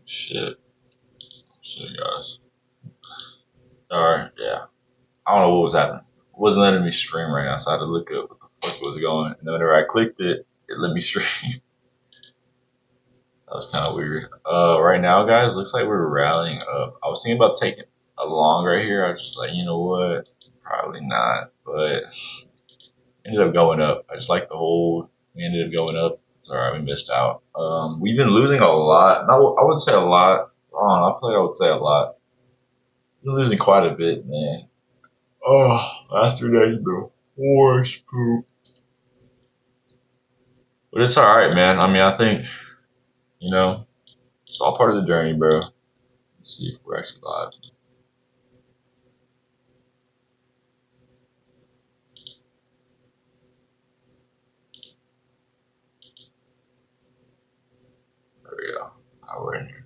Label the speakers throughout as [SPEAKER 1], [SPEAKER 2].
[SPEAKER 1] Shit. Shit, guys. Alright, yeah. I don't know what was happening. It wasn't letting me stream right now, so I had to look up what the fuck was going. And then whenever I clicked it, it let me stream. That was kind of weird. Right now, guys, looks like we're rallying up. I was thinking about taking a long right here. I was just like, you know what? Probably not. But ended up going up. I just like the hold. We ended up going up. It's alright. We missed out. We've been losing a lot. No, I would say a lot. Wrong. I feel like I would say a lot. We're losing quite a bit, man. Oh, after that, the horse poop. But it's alright, man. I mean, I think, you know, it's all part of the journey, bro. Let's see if we're actually live. There we go. Now we're in here.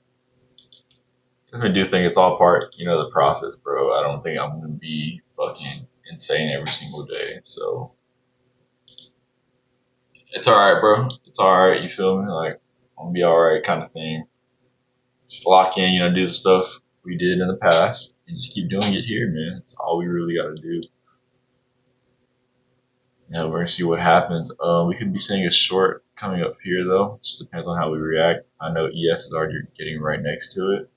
[SPEAKER 1] I do think it's all part, the process, bro. I don't think I'm gonna be fucking insane every single day. So it's alright, bro. It's alright, you feel me? Like, I'm gonna be alright kind of thing. Just lock in, do the stuff we did in the past and just keep doing it here, man. That's all we really gotta do. Yeah, we're gonna see what happens. We could be seeing a short coming up here though. Just depends on how we react. I know ES is already getting right next to it.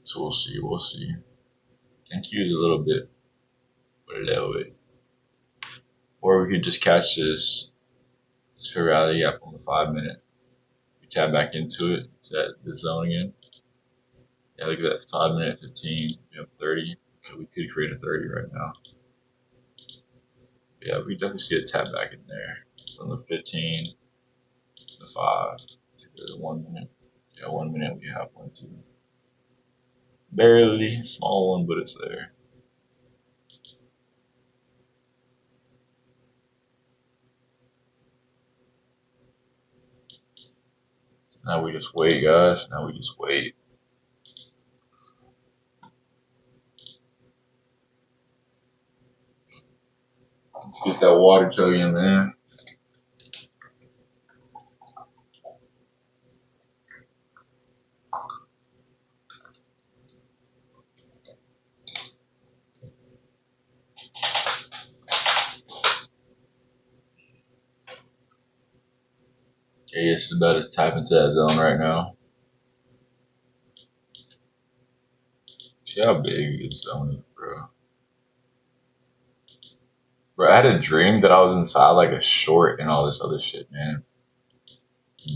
[SPEAKER 1] So we'll see, we'll see. NQ is a little bit below it. Or we could just catch this fair rally gap on the 5 minute. We tap back into it, set the zone again. Yeah, look at that 5 minute 15. We have 30. Okay, we could create a 30 right now. Yeah, we definitely see a tap back in there. From the 15, the 5, the 1 minute. Yeah, 1 minute we have 1, 2. Barely, small one, but it's there. So now we just wait, guys. Now we just wait. Let's get that water jug in there. Okay, it's about to tap into that zone right now. See how big this zone is, bro. Bro, I had a dream that I was inside like a short and all this other shit, man.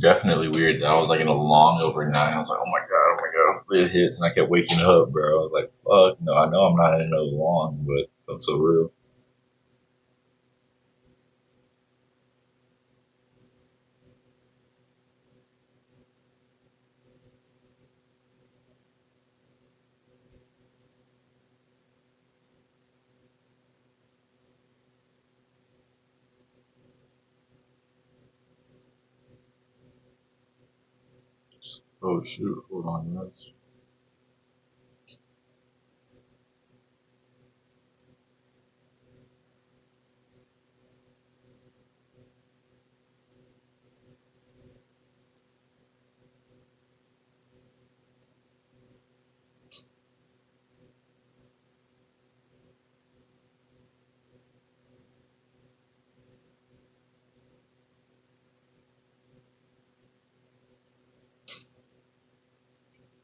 [SPEAKER 1] Definitely weird that I was like in a long overnight. I was like, oh my god, it hits, and I kept waking up, bro. I was like, fuck, no, I know I'm not in no long, but it felt so real. Oh shoot, hold on, guys.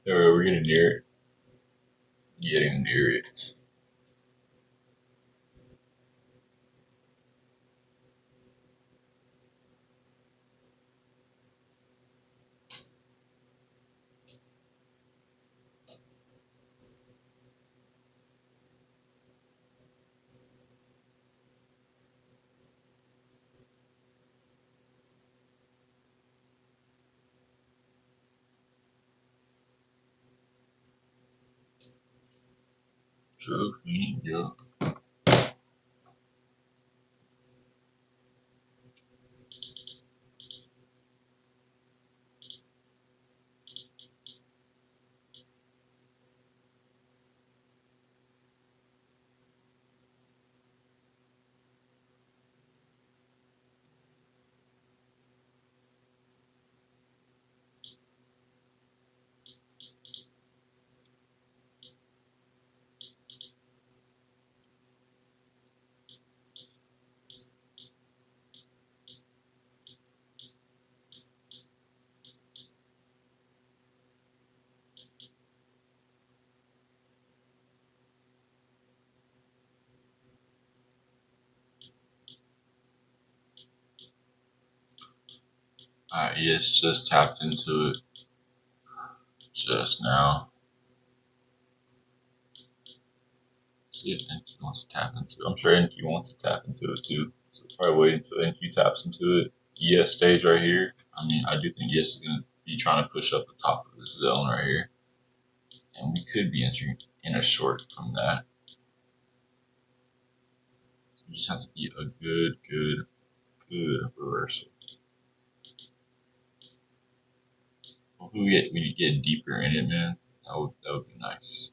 [SPEAKER 1] We're getting near it. Getting near it. True, yeah. Alright, yes, just tapped into it just now. See if NQ wants to tap into it. I'm sure NQ wants to tap into it too. So probably wait until NQ taps into it. ES stage right here. I mean, I do think ES is going to be trying to push up the top of this zone right here. And we could be entering in a short from that. We just have to be a good reversal. If we get deeper in it, man, that would be nice.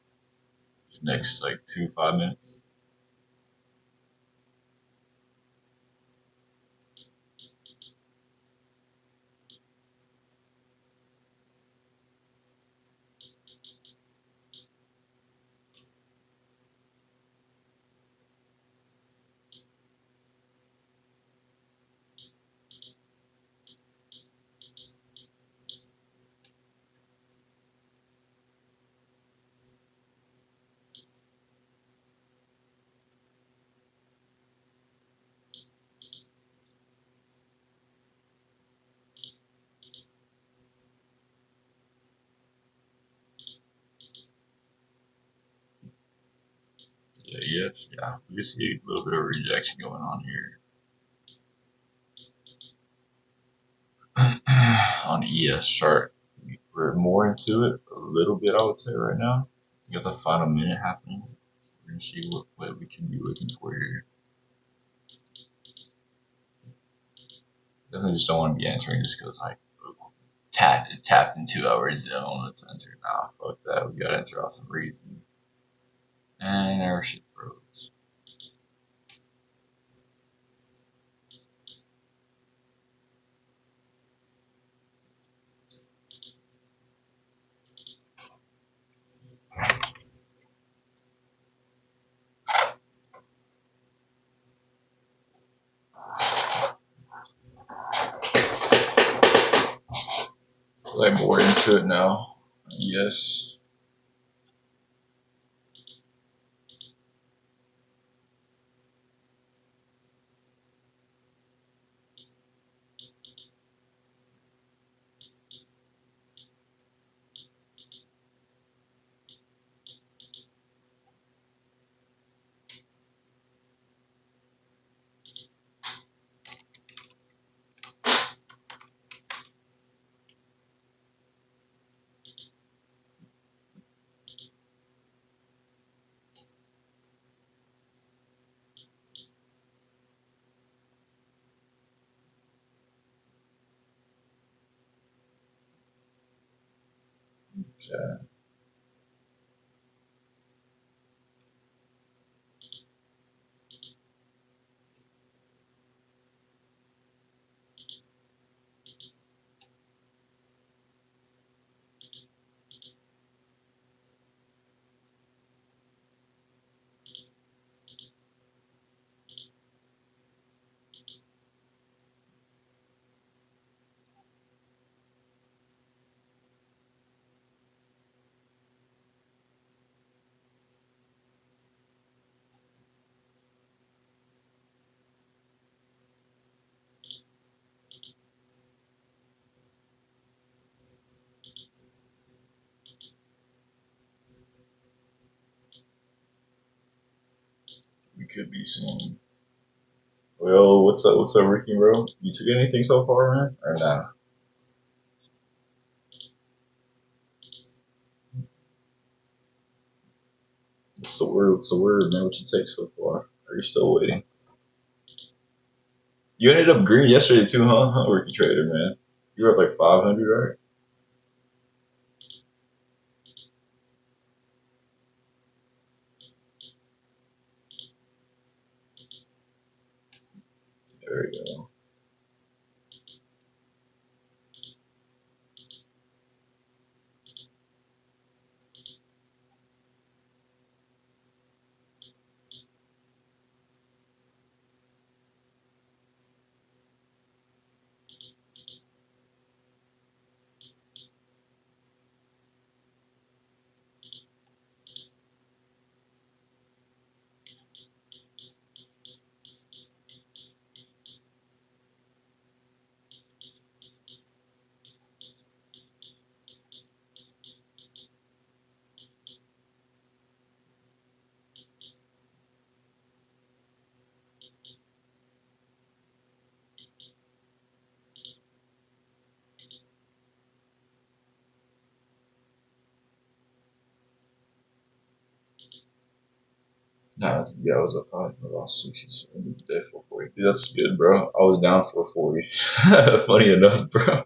[SPEAKER 1] Next like 5 minutes. Yeah, yes, yeah. We can see a little bit of rejection going on here. On the ES chart, we're more into it a little bit, I would say, right now. We got the final minute happening. We're gonna see what we can be looking for here. Definitely just don't want to be entering just because like tap into our zone. Let's enter. Nah, fuck that. We gotta enter off some reason. And our shit froze. Like more into it now. Yes. Okay. We could be seeing. Well, what's up? What's up, Ricky, bro? You took anything so far, man, or nah? What's the word? What's the word, man? What you take so far? Are you still waiting? You ended up green yesterday too, huh, Ricky Trader, man? You were up like 500, right? There we go. Nah, yeah, I was up 5. I lost 60. So I need to day 440. Dude, that's good, bro. I was down 440. Funny enough, bro.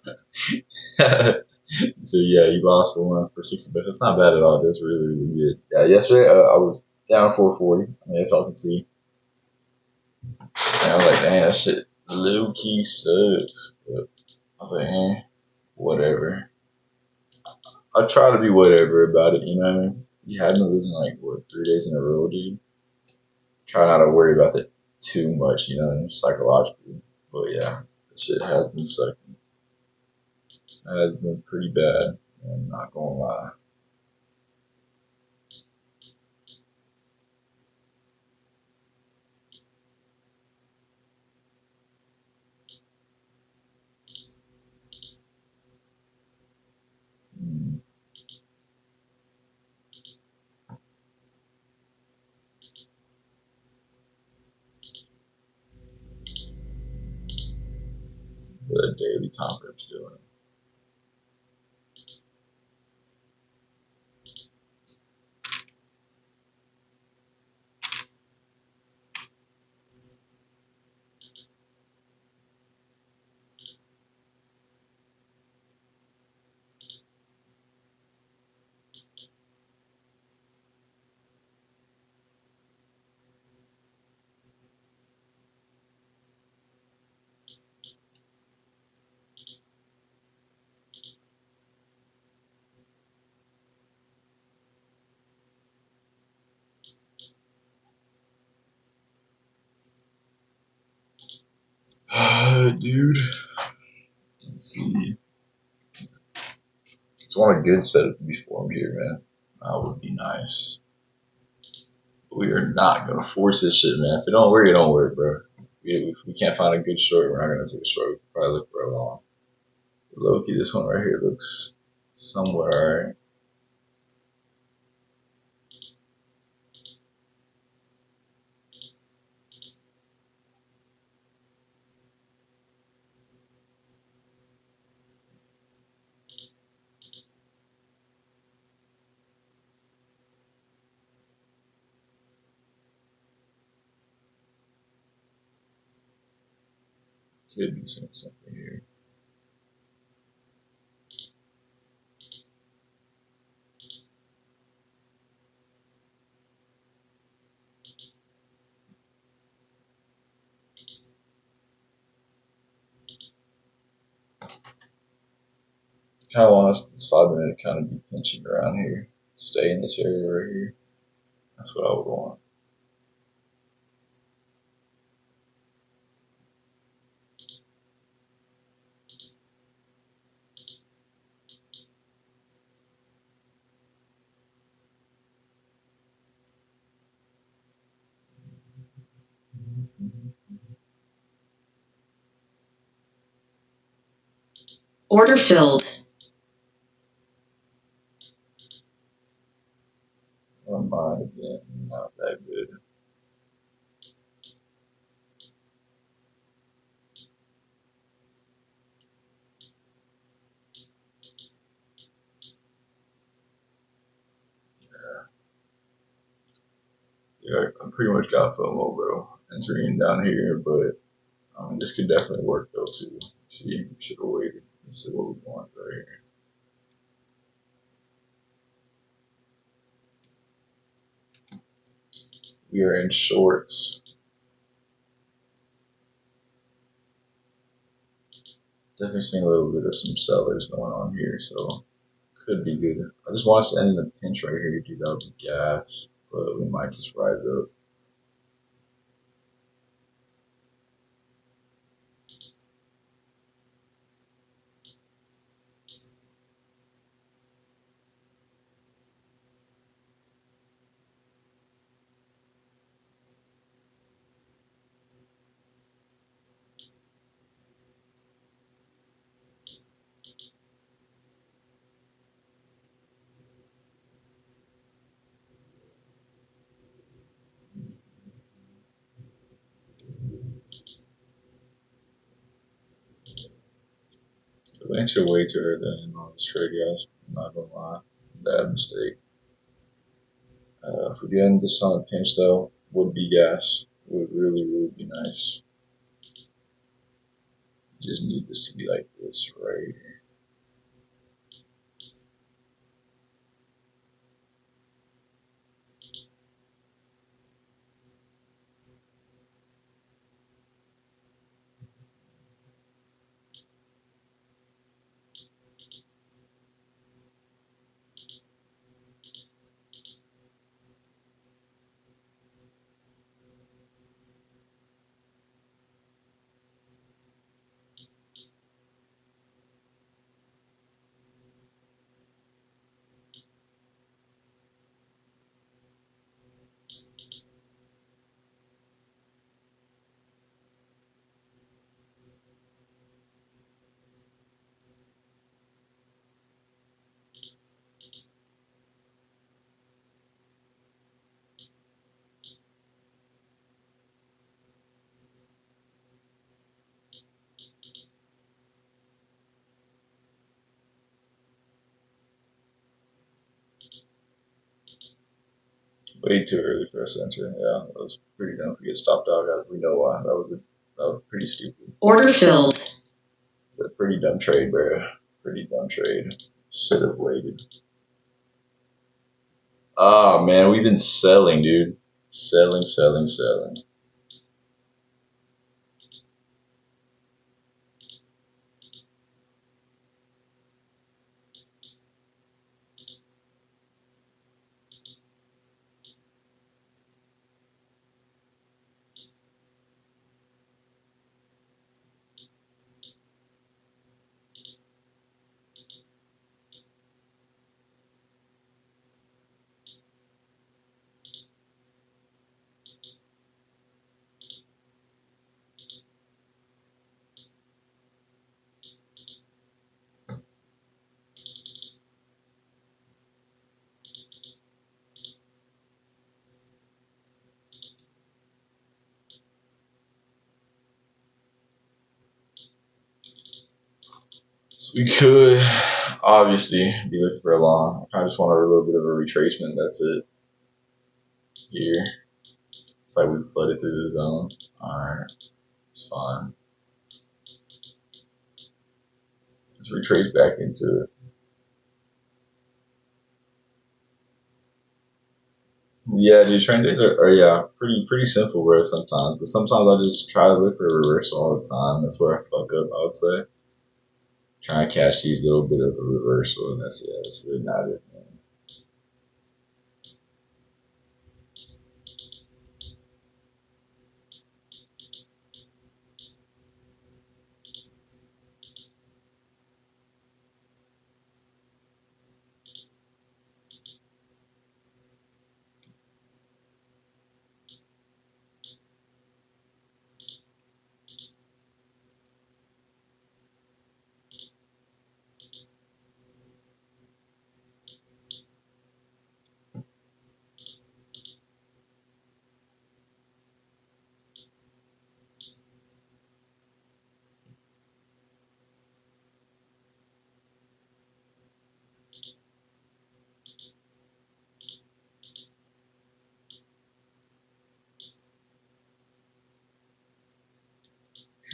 [SPEAKER 1] So yeah, you lost for 60 bucks. That's not bad at all. That's really, really good. Yeah, yesterday I was down 440. I mean, that's all I can see. And I was like, damn, that shit low key sucks. But I was like, whatever. I try to be whatever about it, you know what I mean? You had me losing like, what, 3 days in a row, dude? Try not to worry about it too much, you know what I mean? Psychologically. But yeah, that shit has been sucking. It has been pretty bad. I'm not gonna lie. Mm. So that daily time frame's doing. Dude, let's see. It's want a good setup to be formed here, man. That would be nice. But we are not gonna force this shit, man. If it don't work, it don't work, bro. If we can't find a good short, we're not gonna take a short. We can probably look for a long. Low key, this one right here looks somewhat alright. Could be something here. Kind of want us this 5 minute kind of be pinching around here. Stay in this area right here. That's what I would want.
[SPEAKER 2] Order filled.
[SPEAKER 1] Mine again, not that good. Yeah, I pretty much got FOMO, bro. Entering down here, but this could definitely work though too. See, we should have waited. Let's see what we want right here. We are in shorts. Definitely seeing a little bit of some sellers going on here, so could be good. I just want us to end in the pinch right here, dude. That would be gas, but we might just rise up. I entered way too early in on this trade, guys. I'm not gonna lie, bad mistake. If we do end this on a pinch though, would be gas. Would really be nice. Just need this to be like this right here. Way too early for us to enter. Yeah, that was pretty dumb. If we get stopped out, guys, we know why. That was pretty stupid.
[SPEAKER 2] Order filled.
[SPEAKER 1] It's a pretty dumb trade, bro. Pretty dumb trade. Should have waited. Ah, man, we've been selling, dude. Selling. So we could obviously be looking for a long. I just want a little bit of a retracement. That's it. Here. It's like we flooded through the zone. Alright. It's fine. Just retrace back into it. Yeah, dude, trend days are yeah, pretty simple, bro, sometimes. But sometimes I just try to look for a reversal all the time. That's where I fuck up, I would say. Trying to catch these little bit of a reversal, and that's really not it, man.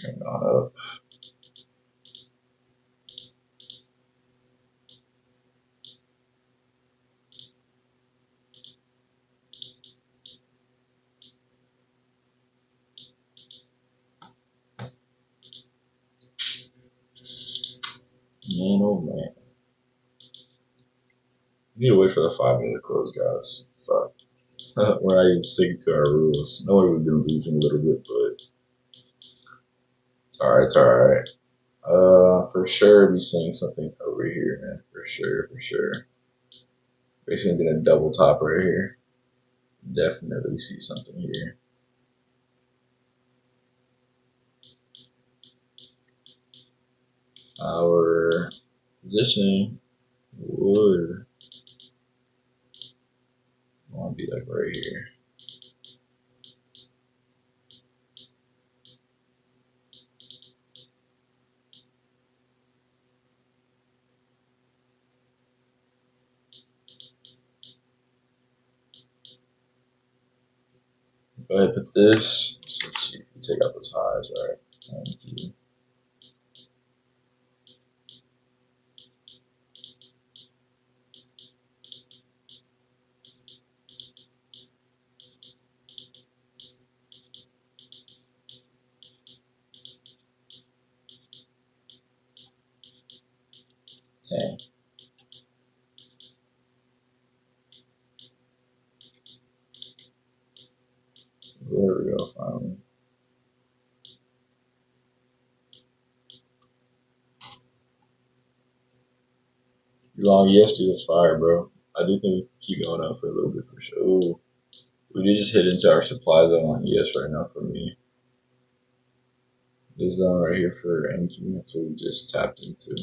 [SPEAKER 1] Trend on up. Man, oh man. We need to wait for the 5 minute to close, guys. Fuck. We're not even sticking to our rules. No one would be losing a little bit, but it's alright. For sure, be seeing something over here, man. For sure. Basically, gonna double top right here. Definitely see something here. Our positioning would want to be like right here. Go ahead, put this. So let's see if we take out those highs, right? Thank you. Dang. There we go, finally. You long ES, dude, that's fire, bro. I do think we can keep going up for a little bit for sure. Ooh, we did just hit into our supply zone on ES right now for me. This zone right here for NQ, that's what we just tapped into.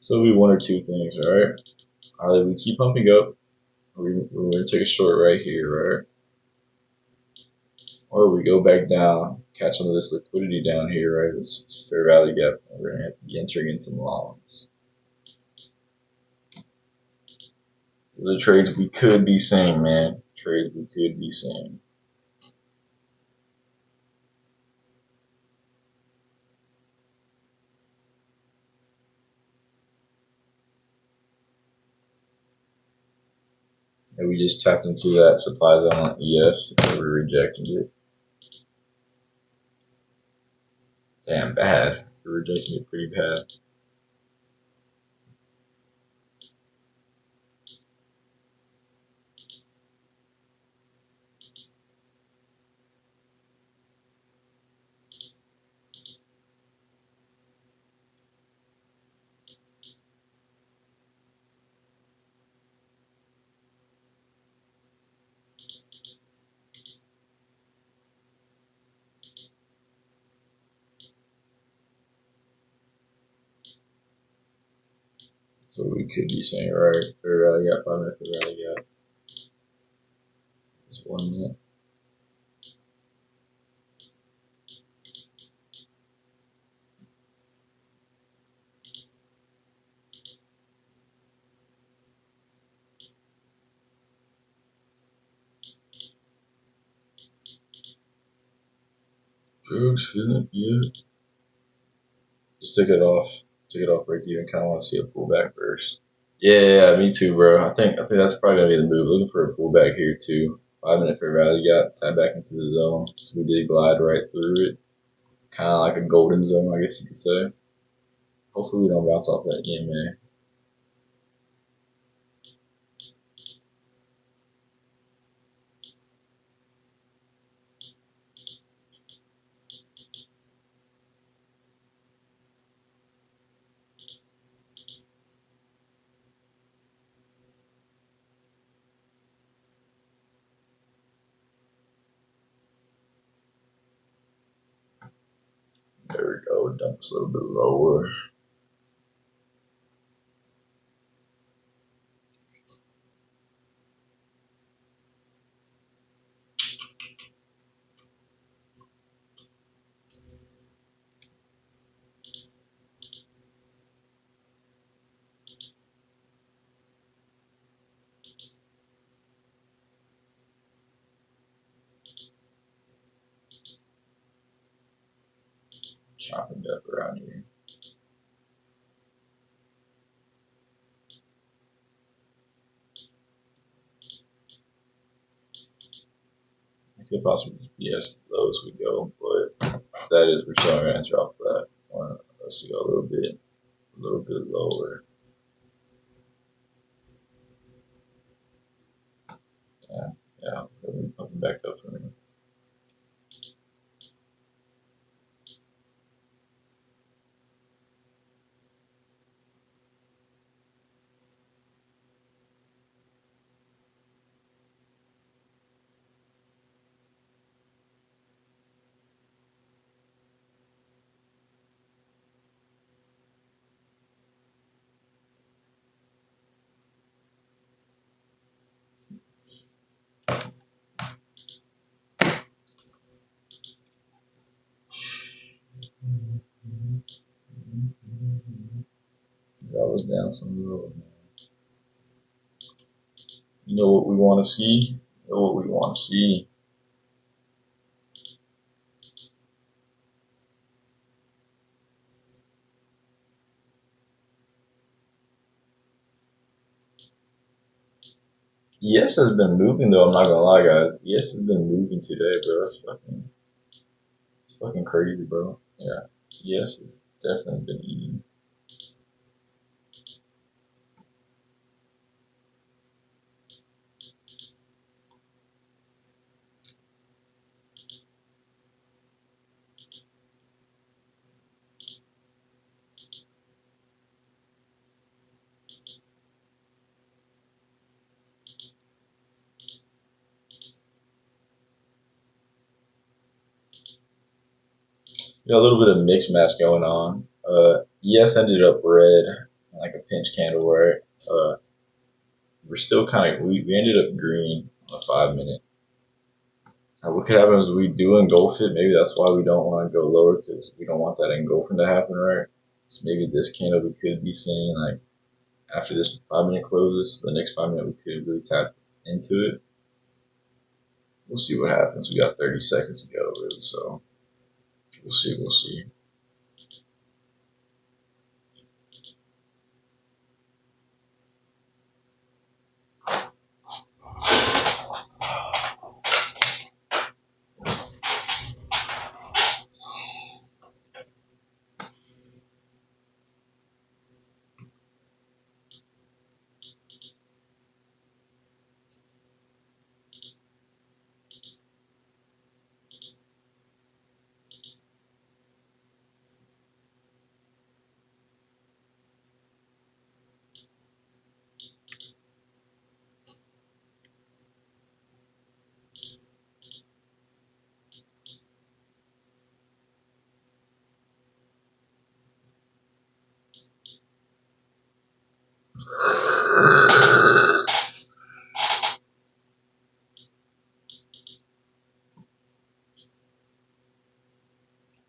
[SPEAKER 1] So it'll be one or two things, alright? Either we keep pumping up, or we're going to take a short right here, right? Or we go back down, catch some of this liquidity down here, right? This fair value gap, and we're going to have to be entering in some longs. So the trades we could be seeing, man. Trades we could be seeing. And we just tapped into that supply zone on ES, and we're rejecting it. Damn bad. We're rejecting it pretty bad. So we could be saying, right, fair value gap, 5 minute fair value gap. It's 1 minute. Drugs feeling good. Just took it off. Took it off break even. Kind of want to see a pullback first. Yeah, me too, bro. I think that's probably gonna be the move. Looking for a pullback here too. 5 minute fair value gap. Tie back into the zone. So we did glide right through it. Kind of like a golden zone, I guess you could say. Hopefully we don't bounce off that EMA. There we go. Dumps a little bit lower. Chopping up around here. I could possibly just be as low as we go, but that is we're showing our answer off that. Let's go a little bit lower. Yeah, so we're pumping back up for me. close down some more. You know what we want to see? You know what we want to see? Yes has been moving though. I'm not gonna lie, guys. Yes has been moving today, bro. It's fucking crazy, bro. Yeah. Yes, it's definitely been eating. You know, a little bit of mixed match going on. Yes ended up red, like a pinch candle, right? Uh, we're still kind of we ended up green on a 5 minute. What could happen is we do engulf it. Maybe that's why we don't want to go lower because we don't want that engulfing to happen, right? So maybe this candle we could be seeing like after this 5 minute closes, the next 5 minute we could really tap into it. We'll see what happens. We got 30 seconds to go, really. So we'll see. We'll see.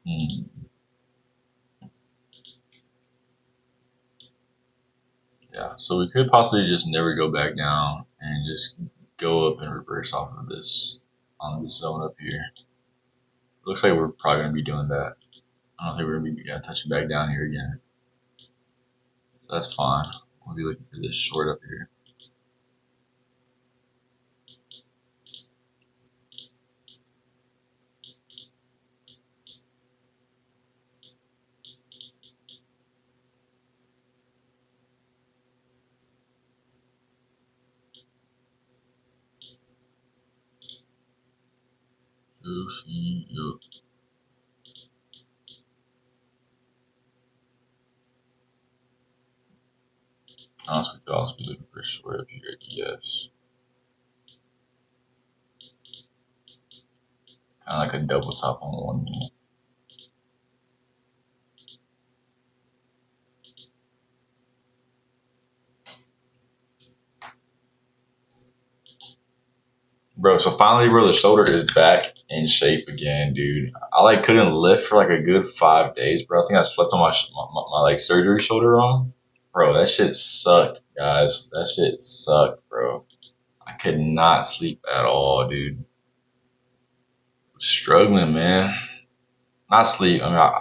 [SPEAKER 1] Hmm. Yeah, so we could possibly just never go back down and just go up and reverse off of this on this zone up here. Looks like we're probably gonna be doing that. I don't think we're gonna be touching back down here again. So that's fine. We'll be looking for this short up here. Honestly, we could also be looking for a short up here at ES. Kind of like a double top on 1 minute. Bro, so finally, bro, the shoulder is back in shape again, dude. I like couldn't lift for like a good 5 days, bro. I think I slept on my like surgery shoulder wrong. Bro, that shit sucked, guys. That shit sucked, bro. I could not sleep at all, dude. Struggling, man. Not sleep. I mean,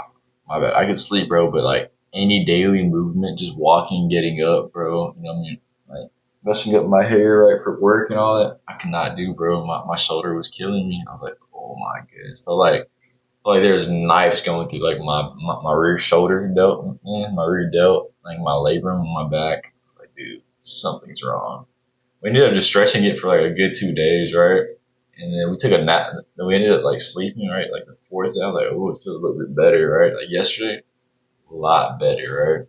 [SPEAKER 1] my bad. I could sleep, bro, but like any daily movement, just walking, getting up, bro. You know what I mean? Like messing up my hair right for work and all that. I could not do, bro. My shoulder was killing me. I was like, oh my goodness. Felt like there's knives going through like my rear shoulder delt, man, my rear delt, like my labrum on my back. Like, dude, something's wrong. We ended up just stretching it for like a good 2 days, right? And then we took a nap. Then we ended up like sleeping, right? Like the fourth day, I was like, oh, it feels a little bit better, right? Like yesterday, a lot better, right?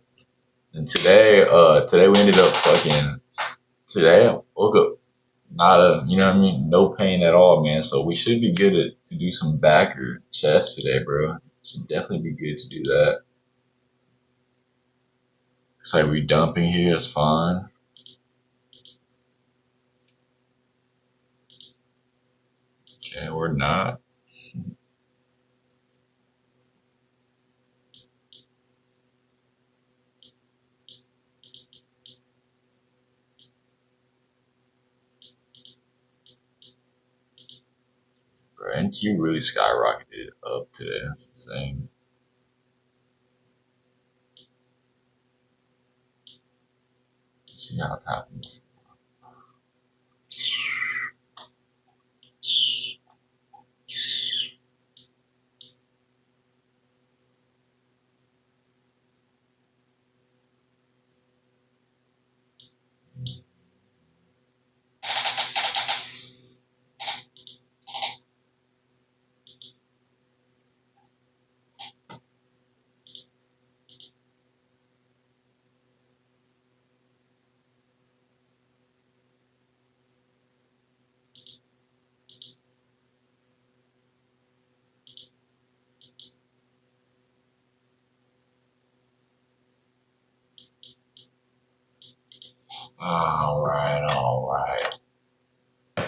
[SPEAKER 1] And today we ended up fucking. Today I woke up not you know what I mean, no pain at all, man. So we should be good to do some back or chest today, bro. Should definitely be good to do that. It's like we dumping here, it's fine. Okay, we're not. NQ really skyrocketed up today. That's insane. Let's see how it's happening. All right.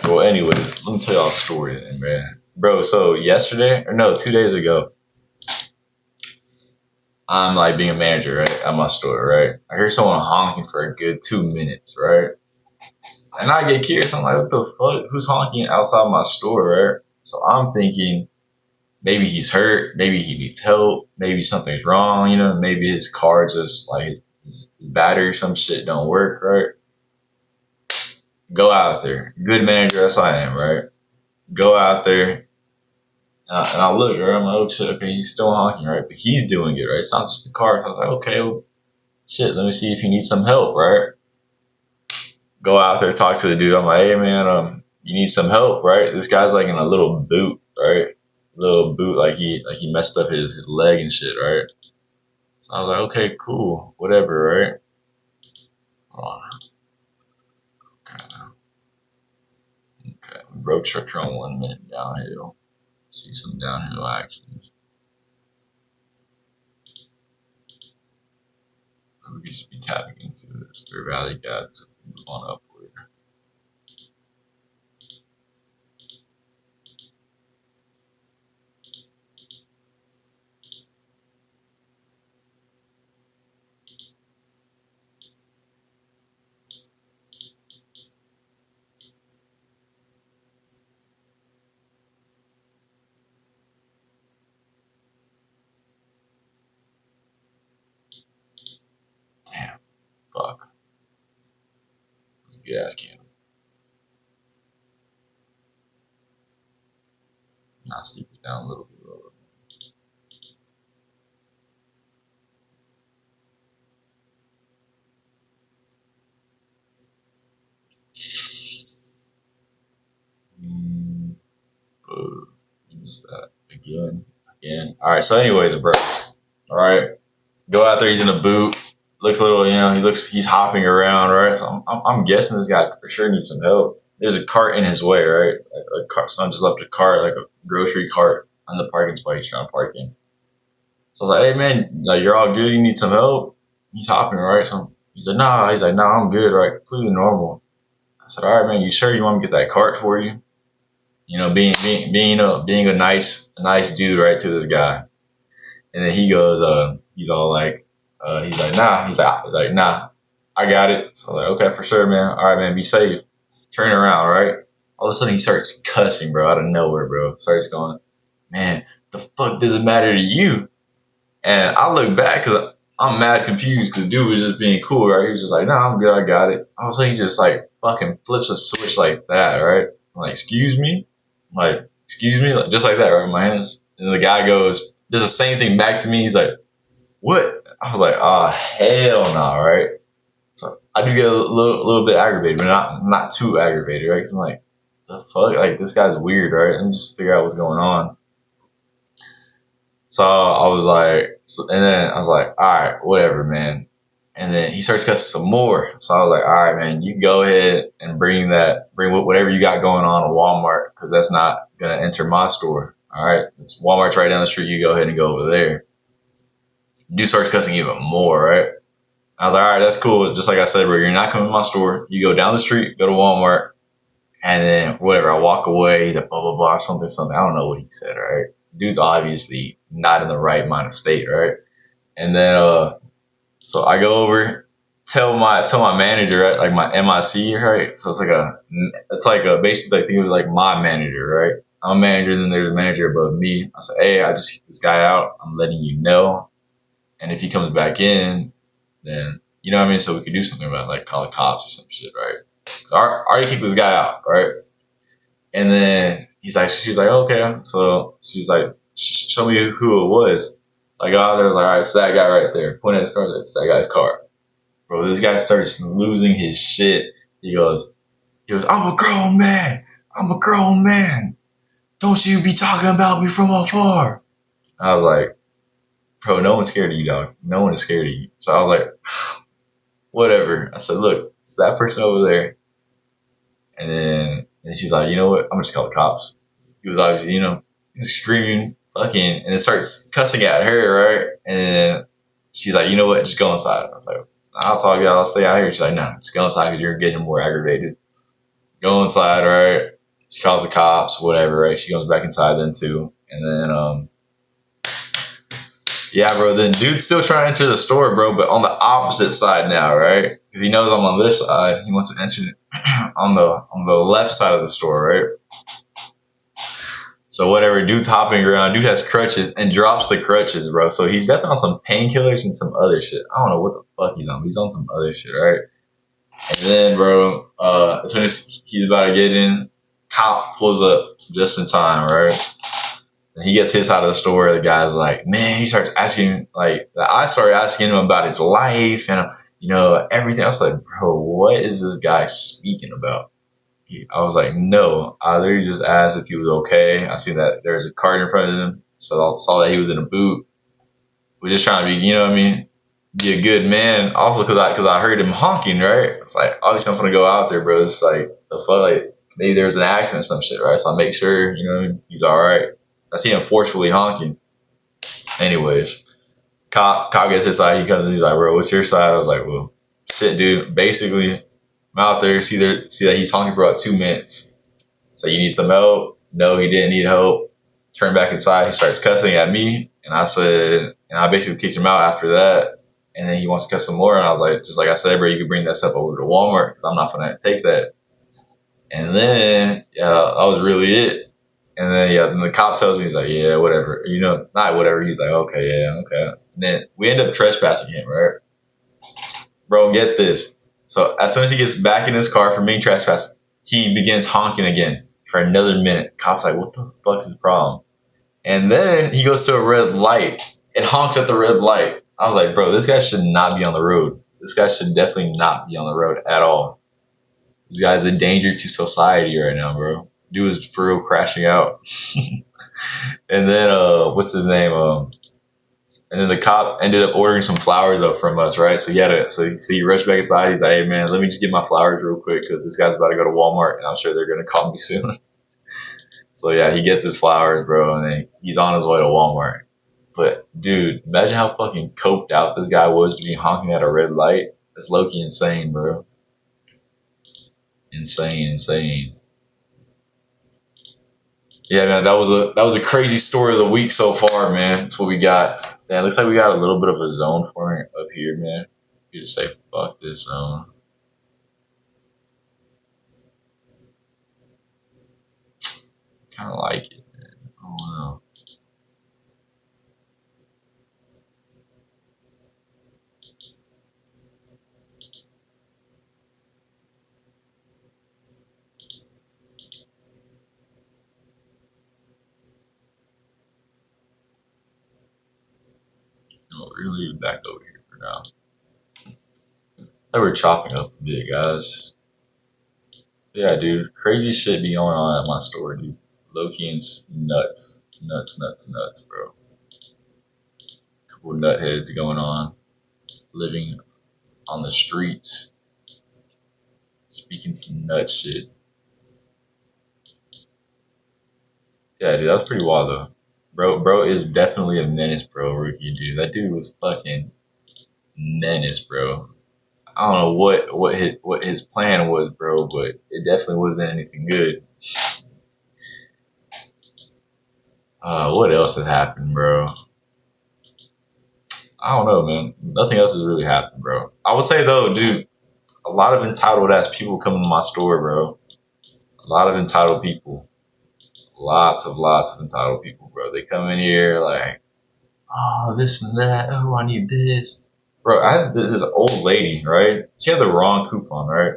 [SPEAKER 1] Well, anyways, let me tell y'all a story then, man. Bro, so yesterday, or no, 2 days ago, I'm like being a manager, right, at my store, right? I hear someone honking for a good 2 minutes, right? And I get curious. I'm like, what the fuck? Who's honking outside my store, right? So I'm thinking maybe he's hurt, maybe he needs help, maybe something's wrong, maybe his car just like his battery, some shit don't work, right? Go out there. Good manager as I am, right? Go out there. And I look, right? I'm like, oh shit, okay, he's still honking, right? But he's doing it, right? It's not just the car. So I was like, okay, well, shit, let me see if he needs some help, right? Go out there, talk to the dude. I'm like, hey man, you need some help, right? This guy's like in a little boot, right? Little boot, like he messed up his leg and shit, right? So I was like, okay, cool, whatever, right? Hold on. Okay. Road structure on 1 minute downhill. See some downhill actions. We used to be tapping into this fair value gap to move on upward. Damn, fuck. That's a good ass candle. Now steep it down a little bit lower. Oh, you missed that again. All right. So, anyways, bro. All right. Go out there. He's in a boot. Looks a little, he's hopping around, right? So I'm guessing this guy for sure needs some help. There's a cart in his way, right? Like a cart. Someone just left a cart, like a grocery cart, on the parking spot he's trying to park in. So I was like, hey man, like you're all good. You need some help. He's hopping, right? So he's like, nah. He's like, nah, I'm good, right? Completely normal. I said, all right, man. You sure you want me to get that cart for you? Being a nice dude, right, to this guy. And then he goes, he's all like, he's like, nah. He's like, nah. I got it. So I'm like, okay, for sure, man. All right, man. Be safe. Turn around, right? All of a sudden, he starts cussing, bro, out of nowhere, bro. Starts going, man, the fuck does it matter to you? And I look back because I'm mad confused because dude was just being cool, right? He was just like, nah, I'm good. I got it. All of a sudden, he just like fucking flips a switch like that, right? I'm like, excuse me? I'm like, excuse me? Like, just like that, right? My hands. And the guy goes, does the same thing back to me. He's like, what? I was like, oh, hell no, right? So I do get a little bit aggravated, but not too aggravated, right? Because I'm like, the fuck? Like, this guy's weird, right? Let me just figure out what's going on. So I was like, and then I was like, all right, whatever, man. And then he starts cussing some more. So I was like, all right, man, you can go ahead and bring whatever you got going on to Walmart because that's not going to enter my store. All right. It's Walmart's right down the street. You go ahead and go over there. Dude starts cussing even more, right? I was like, all right, that's cool. Just like I said, bro, you're not coming to my store. You go down the street, go to Walmart, and then whatever. I walk away, the blah, blah, blah, something. I don't know what he said, right? Dude's obviously not in the right mind of state, right? And then, so I go over, tell my manager, right? Like my MIC, right? So it's like basically, I think it was like my manager, right? I'm a manager, then there's a manager above me. I said, hey, I just kicked this guy out. I'm letting you know. And if he comes back in, then, you know what I mean? So we could do something about it, like call the cops or some shit, right? So I already kicked this guy out, right? And then she's like, okay. So she's like, show me who it was. So I go out there, like, all right, it's that guy right there. Point at his car, it's that guy's car. Bro, this guy starts losing his shit. He goes, I'm a grown man. I'm a grown man. Don't you be talking about me from afar. I was like, bro, no one's scared of you, dog. No one is scared of you. So I was like, whatever. I said, look, it's that person over there. And she's like, you know what? I'm just call the cops. He was obviously, screaming, fucking, and it starts cussing at her, right? And then she's like, you know what? Just go inside. I was like, I'll talk to you. I'll stay out here. She's like, no, just go inside because you're getting more aggravated. Go inside, right? She calls the cops, whatever, right? She goes back inside then too. And then, yeah, bro, then dude's still trying to enter the store, bro, but on the opposite side now, right? Because he knows I'm on this side. He wants to enter on the left side of the store, right? So whatever, dude's hopping around. Dude has crutches and drops the crutches, bro. So he's definitely on some painkillers and some other shit. I don't know what the fuck he's on. He's on some other shit, right? And then, bro, as soon as he's about to get in, cop pulls up just in time, right? And he gets his side of the store. The guy's like, man, he starts asking, like, I started asking him about his life and, everything. I was like, bro, what is this guy speaking about? I was like, no. I literally just asked if he was okay. I see that there's a cart in front of him. So I saw that he was in a boot. We're just trying to be, you know what I mean? Be a good man. Also, because I heard him honking, right? It's like, obviously, I'm going to go out there, bro. It's like, the fuck, like, maybe there was an accident or some shit, right? So I make sure, he's all right. I see him forcefully honking. Anyways, cop gets his side. He comes and he's like, bro, what's your side? I was like, well, shit, dude. Basically, I'm out there. See that he's honking for about 2 minutes. So you need some help? No, he didn't need help. Turn back inside. He starts cussing at me. And I basically kicked him out after that. And then he wants to cuss some more. And I was like, just like I said, bro, you can bring that stuff over to Walmart because I'm not going to take that. And then, yeah, that was really it. And then the cop tells me, he's like, yeah, whatever. Not whatever. He's like, okay, yeah, okay. And then we end up trespassing him, right? Bro, get this. So as soon as he gets back in his car for being trespassed, he begins honking again for another minute. Cop's like, what the fuck's his problem? And then he goes to a red light and honks at the red light. I was like, bro, this guy should not be on the road. This guy should definitely not be on the road at all. This guy's a danger to society right now, bro. Dude was for real crashing out. And then, what's his name? And then the cop ended up ordering some flowers up from us, right? So he rushed back inside. He's like, hey, man, let me just get my flowers real quick because this guy's about to go to Walmart and I'm sure they're going to call me soon. So, yeah, he gets his flowers, bro, and then he's on his way to Walmart. But, dude, imagine how fucking coped out this guy was to be honking at a red light. That's low-key insane, bro. Insane. Yeah, man, that was a crazy story of the week so far, man. That's what we got. Yeah, it looks like we got a little bit of a zone forming up here, man. You just say, fuck this zone. Kind of like it, man. I don't know. We're gonna leave it back over here for now. So we're chopping up a bit, guys. Yeah, dude, crazy shit be going on at my store, dude. Low-key and nuts, bro. Couple nutheads going on, living on the streets, speaking some nut shit. Yeah, dude, that was pretty wild though. Bro is definitely a menace, bro. Rookie, dude. That dude was fucking menace, bro. I don't know what his plan was, bro, but it definitely wasn't anything good. What else has happened, bro? I don't know, man. Nothing else has really happened, bro. I would say though, dude, a lot of entitled ass people come to my store, bro. A lot of entitled people. lots of entitled people, bro. They come in here like, oh, this and that. Oh, I need this. Bro, I had this old lady, right? She had the wrong coupon, right?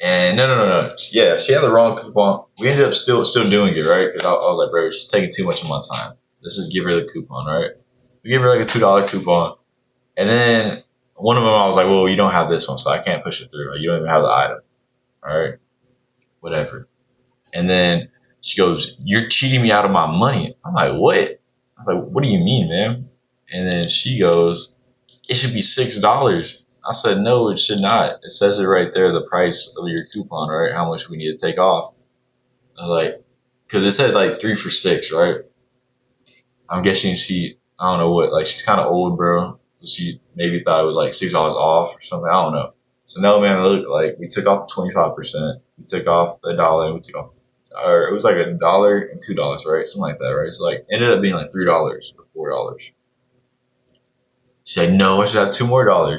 [SPEAKER 1] And no. Yeah, she had the wrong coupon. We ended up still doing it, right? Because I was like, bro, she's taking too much of my time. Let's just give her the coupon, right? We gave her like a $2 coupon. And then one of them, I was like, well, you don't have this one, so I can't push it through. Like, you don't even have the item. All right, whatever. And then she goes, you're cheating me out of my money. I'm like, what? I was like, what do you mean, man? And then she goes, it should be $6. I said, no, it should not. It says it right there, the price of your coupon, right? How much we need to take off. I was like, because it said like 3 for $6, right? I'm guessing I don't know what, like she's kind of old, bro. So she maybe thought it was like $6 off or something. I don't know. So no, man, look, like we took off the 25%. We took off the dollar and we took off, or it was like $1 and $2, right? Something like that, right? So like ended up being like $3 or $4. She's like, no, I should have $2 more.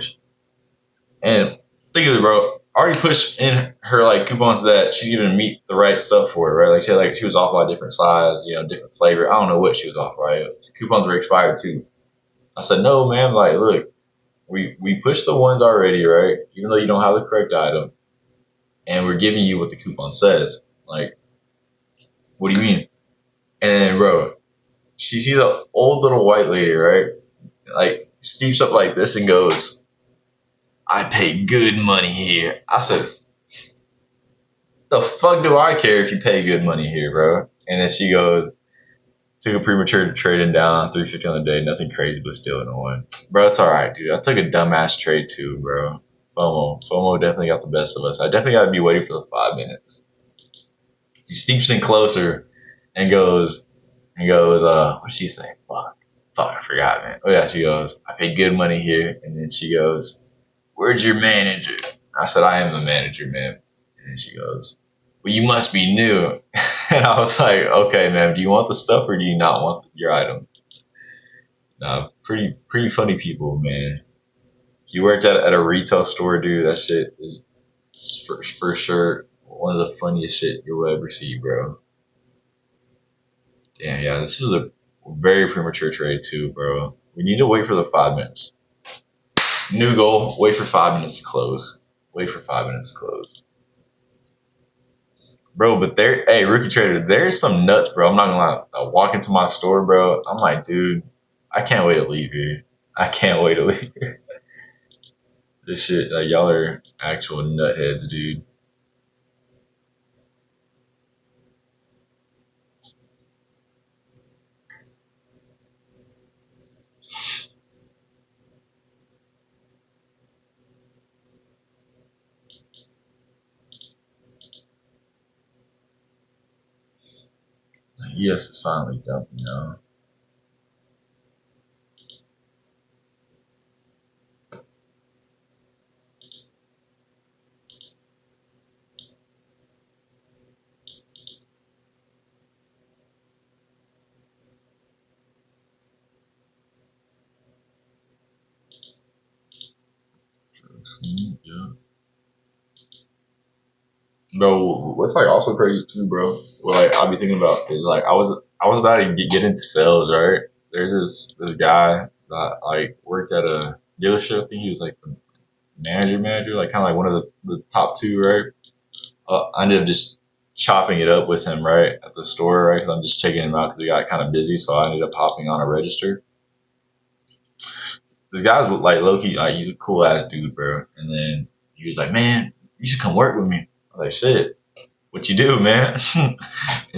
[SPEAKER 1] And think of it, bro. I already pushed in her like coupons that she didn't even meet the right stuff for it, right? Like she was off by a different size, different flavor. I don't know what she was off by. Coupons were expired too. I said, no, man. Like, look, we pushed the ones already, right? Even though you don't have the correct item, and we're giving you what the coupon says. Like, what do you mean? And then, bro, she sees an old little white lady, right? Like, steeps up like this and goes, I pay good money here. I said, the fuck do I care if you pay good money here, bro? And then she goes, took a premature trading down, 350 on the day, nothing crazy, but still annoying. Bro, it's alright, dude. I took a dumbass trade too, bro. FOMO definitely got the best of us. I definitely got to be waiting for the 5 minutes. She steeps in closer and goes, what did she say? Fuck, I forgot, man. Oh yeah, she goes, I pay good money here. And then she goes, where's your manager? I said, I am the manager, man. And then she goes, well, you must be new. And I was like, okay, man, do you want the stuff or do you not want your item? Nah, pretty funny people, man. If you worked at a retail store, dude, that shit is for sure one of the funniest shit you'll ever see, bro. Damn, yeah, this was a very premature trade too, bro. We need to wait for the 5 minutes. New goal, wait for 5 minutes to close. Wait for 5 minutes to close. Bro, but hey, rookie trader, there's some nuts, bro. I'm not gonna lie. I walk into my store, bro. I'm like, dude, I can't wait to leave here. I can't wait to leave here. This shit, like, y'all are actual nutheads, dude. Like, yes, it's finally dumping now. Yeah. Bro, what's like also crazy too, bro? What like I'll be thinking about is like I was about to get into sales, right? There's this guy that like worked at a dealership. I think he was like the manager, like kind of like one of the top two, right? I ended up just chopping it up with him, right, at the store, right? Because I'm just checking him out because he got kind of busy, so I ended up hopping on a register. This guy's like Loki, like he's a cool ass dude, bro. And then he was like, man, you should come work with me. I was like, shit, what you do, man? And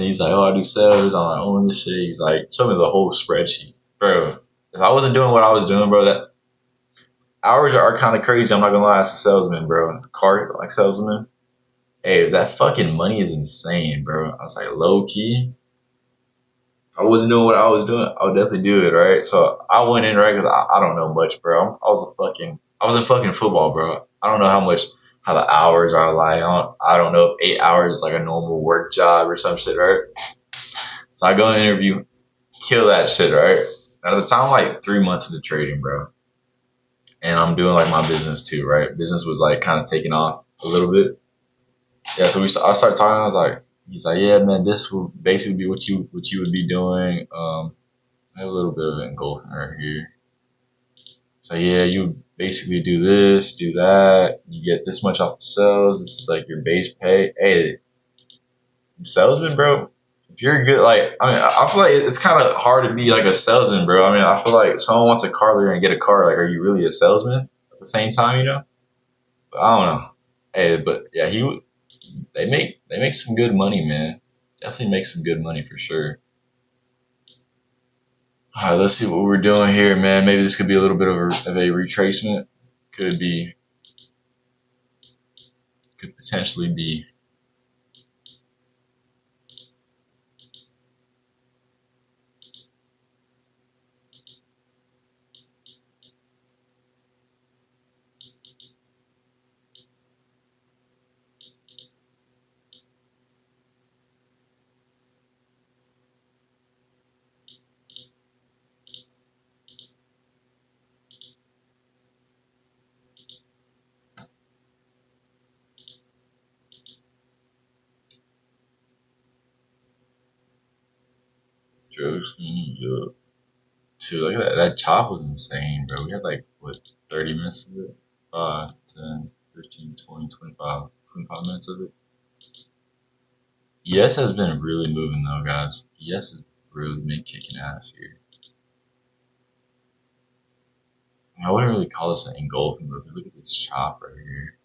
[SPEAKER 1] he's like, oh, I do sales, I own this shit. He's like, show me the whole spreadsheet, bro. If I wasn't doing what I was doing, bro, that hours are kind of crazy. I'm not gonna lie, as a salesman, bro, car like salesman. Hey, that fucking money is insane, bro. I was like, low key. I wasn't doing what I was doing. I would definitely do it, right? So I went in, right, because I don't know much, bro. I was in fucking football, bro. I don't know how the hours are like. I don't know if 8 hours is like a normal work job or some shit, right? So I go in the interview, kill that shit, right? At the time, like 3 months into trading, bro. And I'm doing like my business too, right? Business was like kind of taking off a little bit. Yeah, so I started talking. I was like, He's like, yeah, man, this will basically be what you would be doing. I have a little bit of engulfing right here. So yeah, you basically do this, do that. You get this much off the sales. This is like your base pay. Hey, salesman, bro. If you're good, like I mean, I feel like it's kind of hard to be like a salesman, bro. I mean, I feel like someone wants a car, they're gonna get a car. Like, are you really a salesman at the same time? You know? But I don't know. Hey, but yeah, they make some good money, man. Definitely make some good money for sure. All right, let's see what we're doing here, man. Maybe this could be a little bit of a retracement. Could be, could potentially be. Jokes. Dude, look at that. That chop was insane, bro. We had like, what, 30 minutes of it? 5, 10, 15, 20, 25, 25 minutes of it. Yes has been really moving, though, guys. Yes has really been kicking ass here. I wouldn't really call this an engulfing move. Look at this chop right here.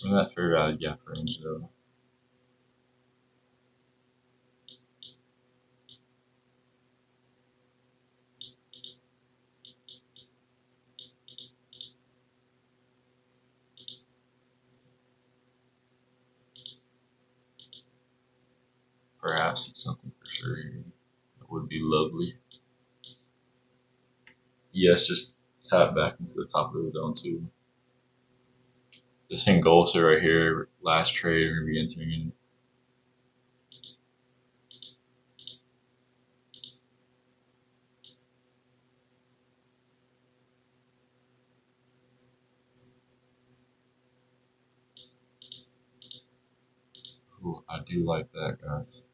[SPEAKER 1] In that fair value gap range, though. Perhaps it's something for sure here. That would be lovely. Yes, just tap back into the top of the zone, too. This engulfs it right here. Last trade, we're going to be entering in. Ooh, I do like that, guys.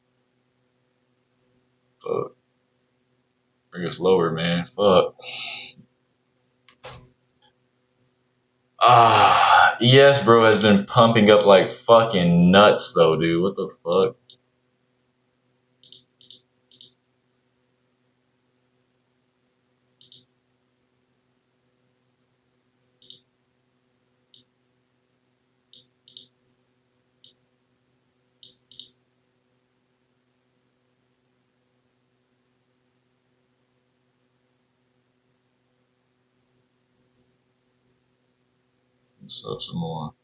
[SPEAKER 1] Fuck. Bring us lower, man. Fuck. ES, bro, has been pumping up like fucking nuts, though, dude. What the fuck? Let's up some more.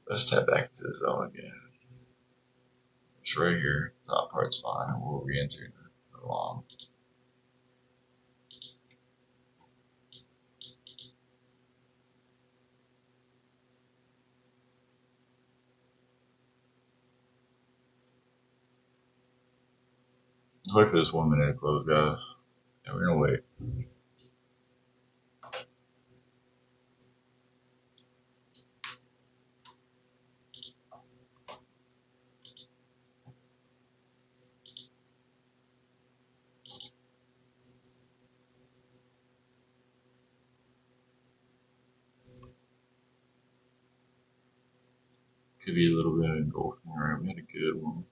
[SPEAKER 1] Let's tap back to the zone again. It's right here. Top part's fine, and we'll re-enter the long. Wait for this 1 minute to close, guys. Yeah, we're gonna wait. Could be a little bit of engulfing. Alright, we had a good one.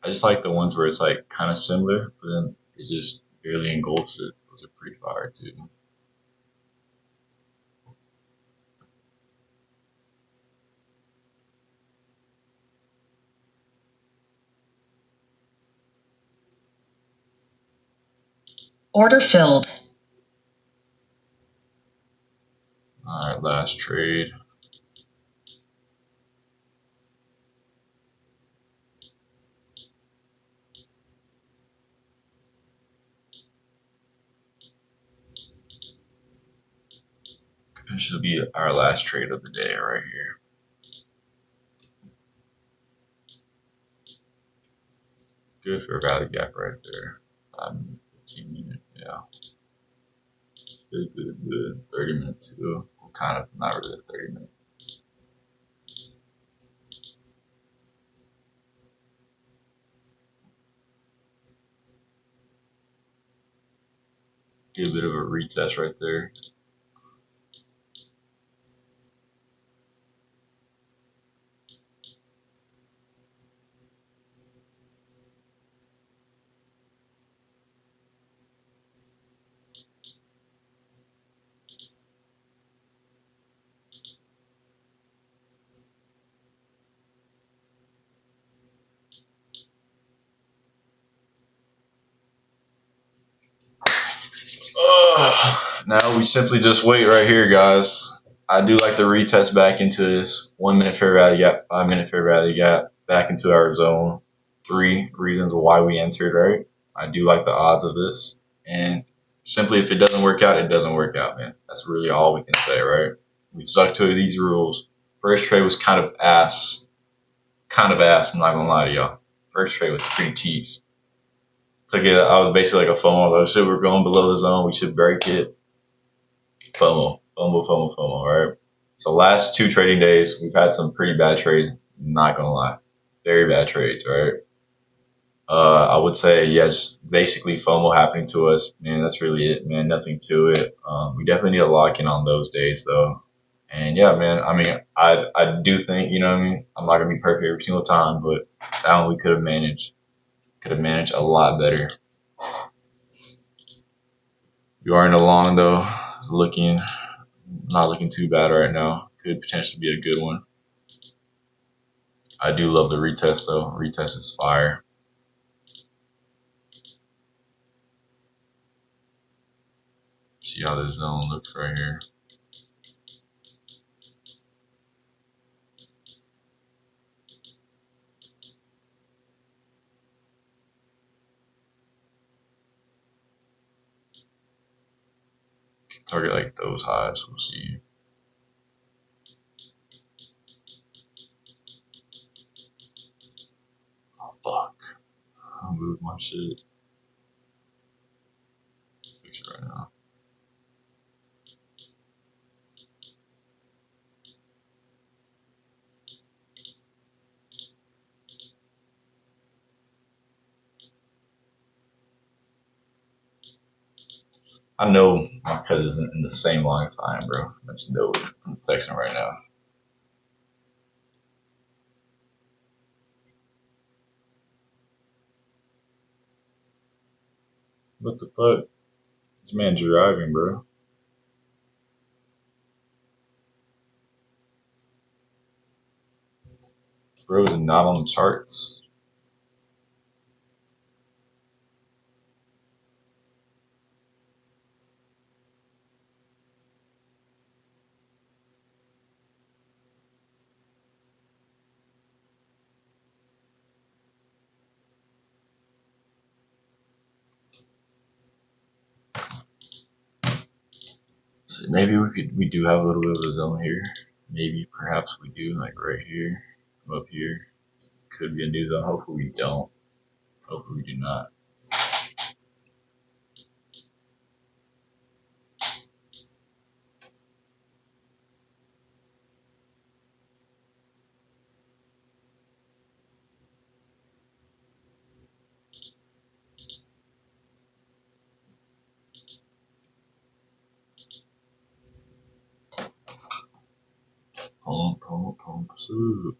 [SPEAKER 1] I just like the ones where it's like kind of similar, but then it just barely engulfs it. Those are pretty fire too.
[SPEAKER 2] Order filled.
[SPEAKER 1] Alright, Alright, last trade. This will be our last trade of the day right here. Good for a value gap right there. 15 minute, yeah. Good. 30 minutes too. Kind of, not really a 30 minute. Get a bit of a retest right there. Now we simply just wait right here, guys. I do like to retest back into this 1 minute fair value gap, 5 minute fair value gap, back into our zone. 3 reasons why we entered, right? I do like the odds of this. And simply, if it doesn't work out, it doesn't work out, man. That's really all we can say, right? We stuck to these rules. First trade was kind of ass. I'm not gonna lie to y'all. First trade was pretty cheap. Took it, I was basically like a FOMO. Like, shit, we're going below the zone. We should break it. FOMO, right? So last 2 trading days, we've had some pretty bad trades. Not gonna lie, very bad trades, right? I would say, yeah, just basically FOMO happening to us, man. That's really it, man. Nothing to it. We definitely need to lock in on those days, though. And yeah, man. I mean, I do think, you know what I mean. I'm not gonna be perfect every single time, but that one we could have managed. Could have managed a lot better. You are in the long though. It's not looking too bad right now. Could potentially be a good one. I do love the retest though. Retest is fire. See how the zone looks right here. Target like those highs. We'll see. Oh fuck! I'll move my shit. Fix it right now. I know my cousin's in the same line as I am, bro. I just know it. I'm texting right now. What the fuck? This man's driving, bro. Bro is not on the charts. So maybe we do have a little bit of a zone here. Maybe perhaps we do, like right here, up here. Could be a new zone. Hopefully we don't. Hopefully we do not. Pump, soup.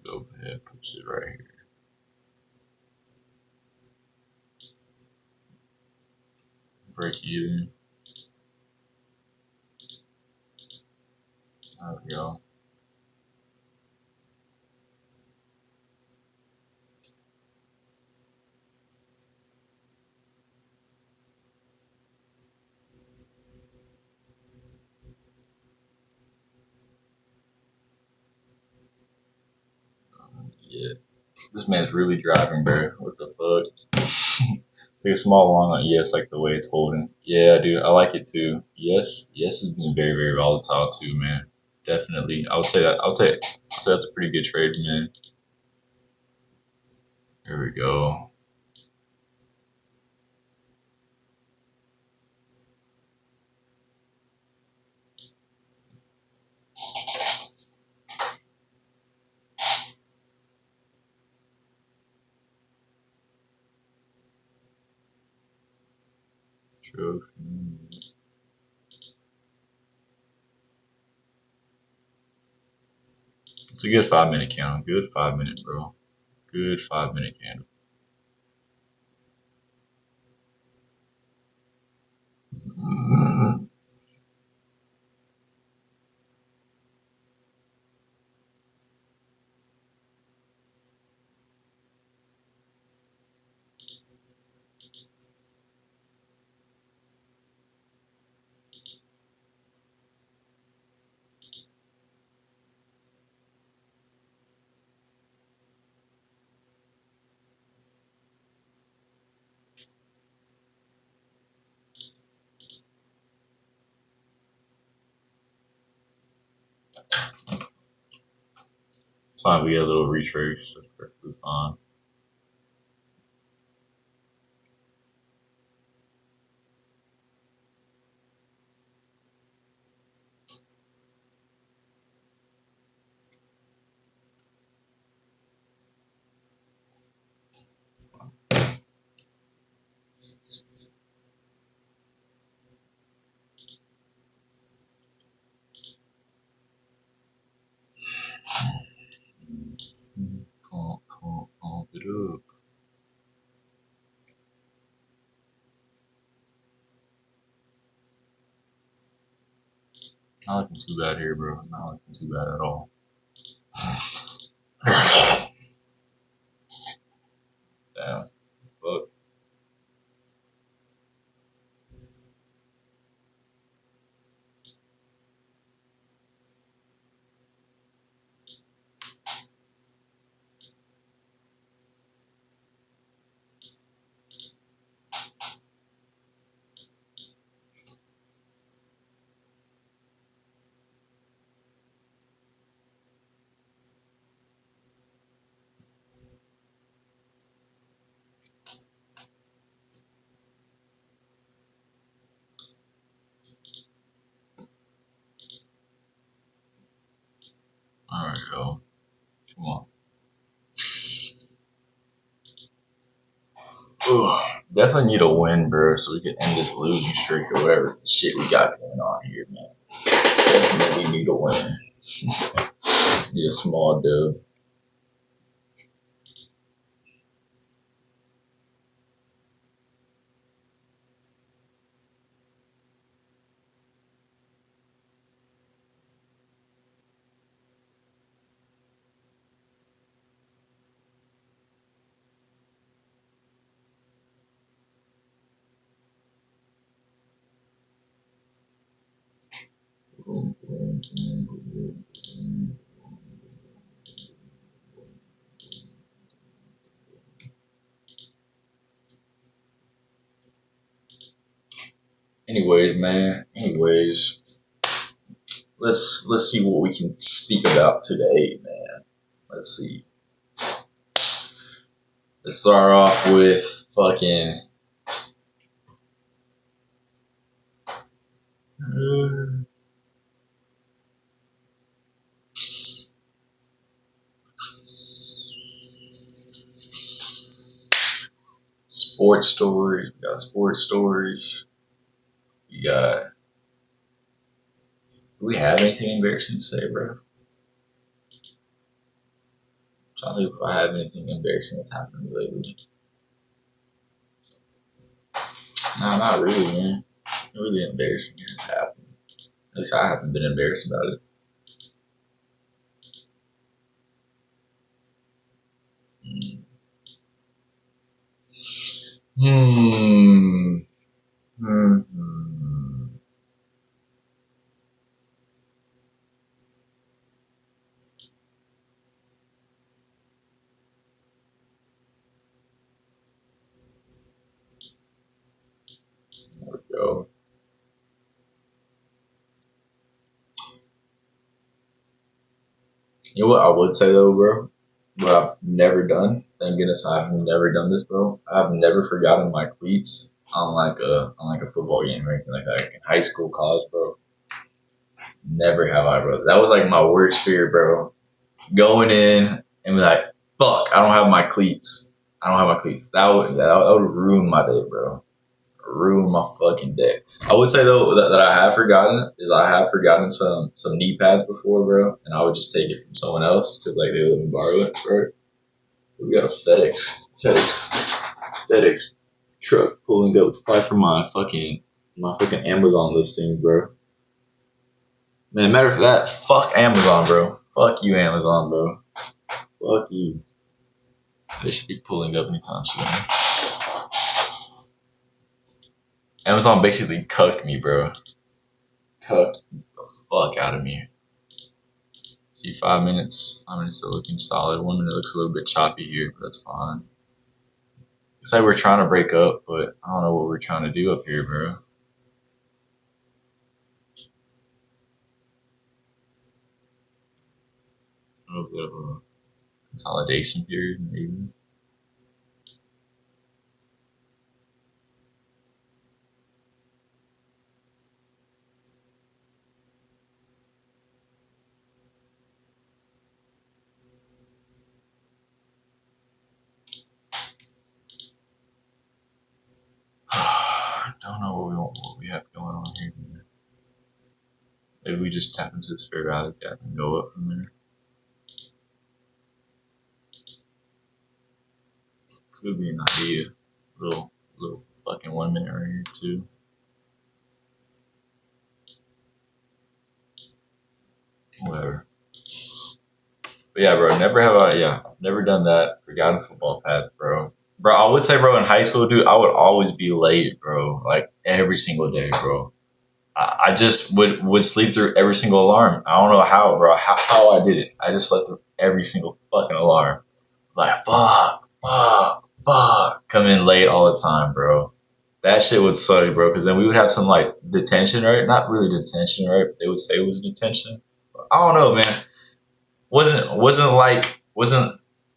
[SPEAKER 1] Go ahead, push it right here. Break even. There we go. Yeah. This man's really driving, bro. What the fuck? It's like a small long on yes, like the way it's holding. Yeah, dude, I like it too. Yes has been very, very volatile too, man. Definitely. I would say that. I'll say that's a pretty good trade, man. Here we go. True. It's a good 5 minute candle. Good 5 minute, bro. Good 5 minute candle. It's fine. We got a little retrace. That's perfectly fine. Pump it up. Not looking too bad here, bro. Not looking too bad at all. Damn. Fuck. Alright, yo. Come on. Ugh. Definitely need a win, bro, so we can end this losing streak or whatever shit we got going on here, man. Definitely need a win. Need a small dub. Anyways, man. Let's see what we can speak about today, man. Let's see. Let's start off with fucking sports stories. We got sports stories. You got. Do we have anything embarrassing to say, bro? Trying to think if I have anything embarrassing that's happened to me lately. Nah, not really, man. Not really embarrassing has happened. At least I haven't been embarrassed about it. Hmm. Hmm. There we go. You know what I would say though, bro? What I've never done. Thank goodness I've never done this, bro. I've never forgotten my cleats on like a football game or anything like that. Like in high school, college, bro. Never have I, bro. That was like my worst fear, bro. Going in and be like, fuck, I don't have my cleats. I don't have my cleats. That would ruin my day, bro. Ruin my fucking day. I would say though that I have forgotten is I have forgotten some knee pads before, bro, and I would just take it from someone else because like they would let me borrow it, right? We got a FedEx truck pulling up. It's probably from my fucking Amazon listings, bro. Man, matter of that, fuck Amazon, bro. Fuck you, Amazon, bro. Fuck you. They should be pulling up anytime soon. Amazon basically cucked me, bro. Cucked the fuck out of me. See, 5 minutes. 5 minutes still looking solid. 1 minute looks a little bit choppy here, but that's fine. Looks like we're trying to break up, but I don't know what we're trying to do up here, bro. A little bit of a consolidation period, maybe. Don't know what we have going on here. Maybe we just tap into this fair value gap and go up from there. Could be an idea. Little fucking 1 minute right here too. Whatever. But yeah, bro, never done that. Forgotten football pads, bro. Bro, I would say, bro, in high school, dude, I would always be late, bro. Like every single day, bro. I just would sleep through every single alarm. I don't know how, bro. How I did it. I just slept through every single fucking alarm. Like fuck. Come in late all the time, bro. That shit would suck, bro. Because then we would have some like detention, right? Not really detention, right? They would say it was detention. I don't know, man. Wasn't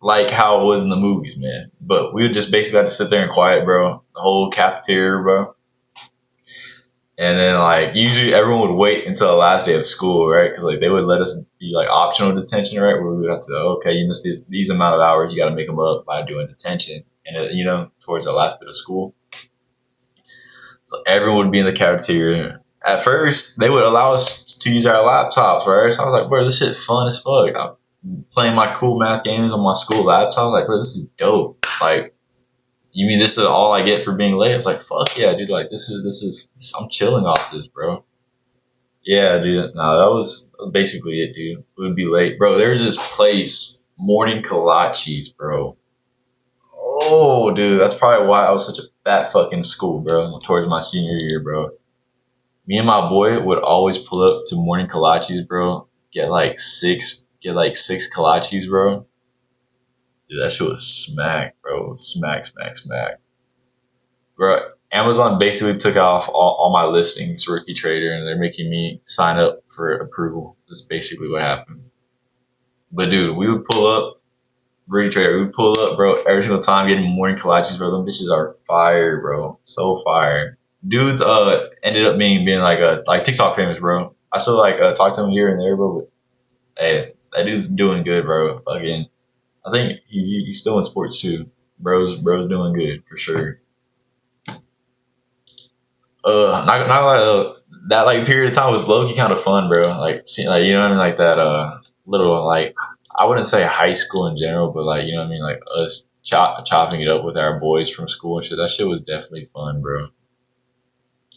[SPEAKER 1] like how it was in the movies, man. But we would just basically have to sit there and quiet, bro. The whole cafeteria, bro. And then like usually everyone would wait until the last day of school, right? Because like they would let us be like optional detention, right? Where we would have to, okay, you missed these amount of hours, you got to make them up by doing detention, and towards the last bit of school. So everyone would be in the cafeteria. At first, they would allow us to use our laptops, right? So I was like, bro, this shit fun as fuck. I'm playing my cool math games on my school laptop. Like, bro, this is dope. Like, you mean this is all I get for being late? I was like, fuck yeah, dude. Like, I'm chilling off this, bro. Yeah, dude. No, that was basically it, dude. We would be late, bro. There's this place, Morning Kolaches, bro. Oh, dude, that's probably why I was such a fat fucking school, bro. Towards my senior year, bro. Me and my boy would always pull up to Morning Kolaches, bro. Get like six kolaches, bro. Dude, that shit was smack, bro. Smack. Bro, Amazon basically took off all my listings, Rookie Trader, and they're making me sign up for approval. That's basically what happened. But dude, we would pull up, Rookie Trader, we would pull up, bro, every single time getting Morning Kolaches, bro. Them bitches are fire, bro. So fire. Dudes ended up being like TikTok famous, bro. I still talk to him here and there, bro. But hey, that dude's doing good, bro. Fucking, I think he's still in sports too. Bro's doing good for sure. Not like that like period of time was low key kind of fun, bro. Like, see, like you know what I mean, like that little like I wouldn't say high school in general, but like, you know what I mean? Like us chopping it up with our boys from school and shit. That shit was definitely fun, bro.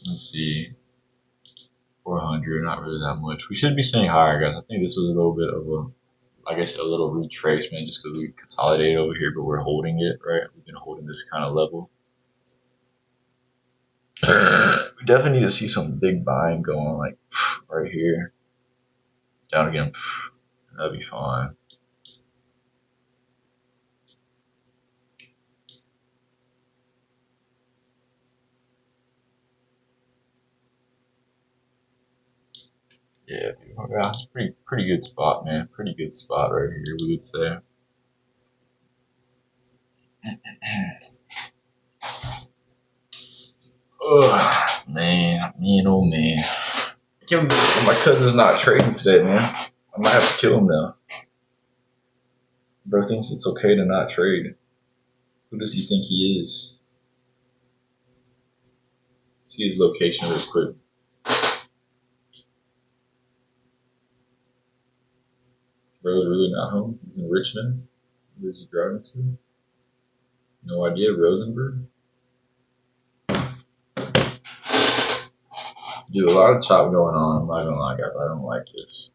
[SPEAKER 1] Let's see. 400, not really that much. We should be saying higher, guys. I think this was a little bit of a, I guess, a little retracement just because we consolidated over here, but we're holding it, right? We've been holding this kind of level. We definitely need to see some big buying going, like right here. Down again. That'd be fine. Yeah, pretty good spot, man. Pretty good spot right here, we would say. Ugh, man, oh man. I can't believe my cousin's not trading today, man. I might have to kill him now. Bro thinks it's okay to not trade. Who does he think he is? See his location real quick. Bro's really not home. He's in Richmond. Where's he driving to? No idea. Rosenberg. Dude, a lot of chop going on. I'm not gonna lie, guys. I don't like this.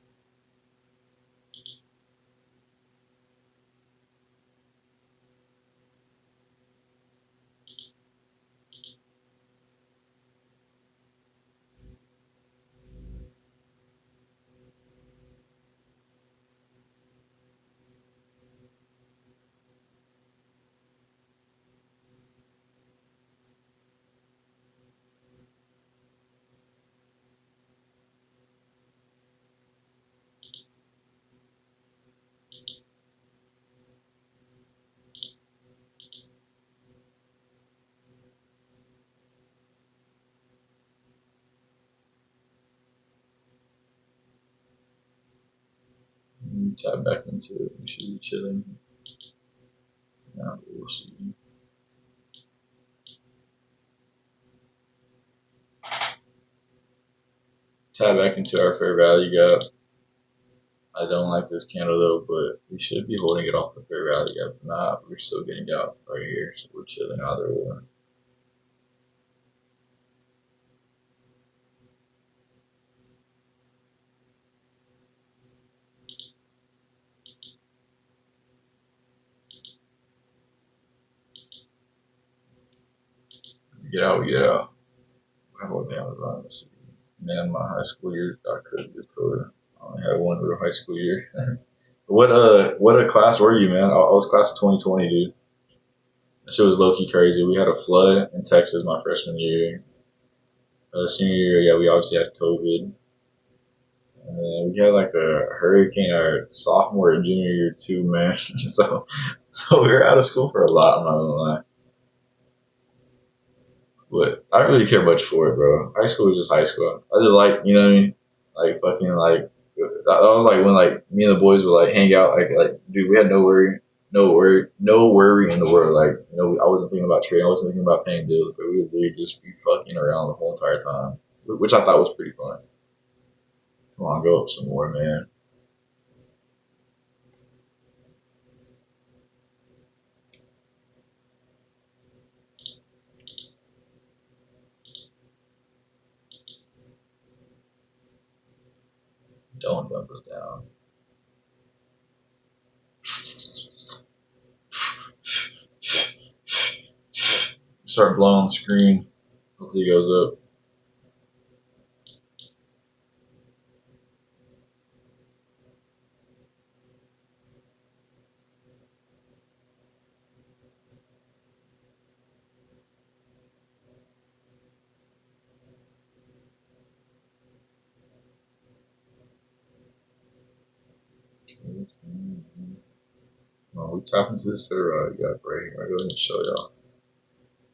[SPEAKER 1] Tap back into it. We should be chilling. Now we'll see. Tap back into our fair value gap. I don't like this candle though, but we should be holding it off the fair value gap. If not, we're still getting out right here, so we're chilling either or. Get out, we get out. How about Amazon? Let's see. Man, my high school years got crazy for. I only had one real high school year. What a class were you, man? I was class of 2020, dude. That shit was low key crazy. We had a flood in Texas my freshman year. Senior year, yeah, we obviously had COVID. And then we had like a hurricane our sophomore and junior year too, man. So we were out of school for a lot. I'm not gonna lie. But I don't really care much for it, bro. High school was just high school. I just like, you know what I mean? Like fucking like that was like when like me and the boys would like hang out. Like dude, we had no worry in the world. Like I wasn't thinking about trading. I wasn't thinking about paying bills. But we would really just be fucking around the whole entire time, which I thought was pretty fun. Come on, go up some more, man. Don't dump us down. Start blowing the screen. Hopefully it goes up. Well, we tap into this fair value gap right here. I'll go ahead and show y'all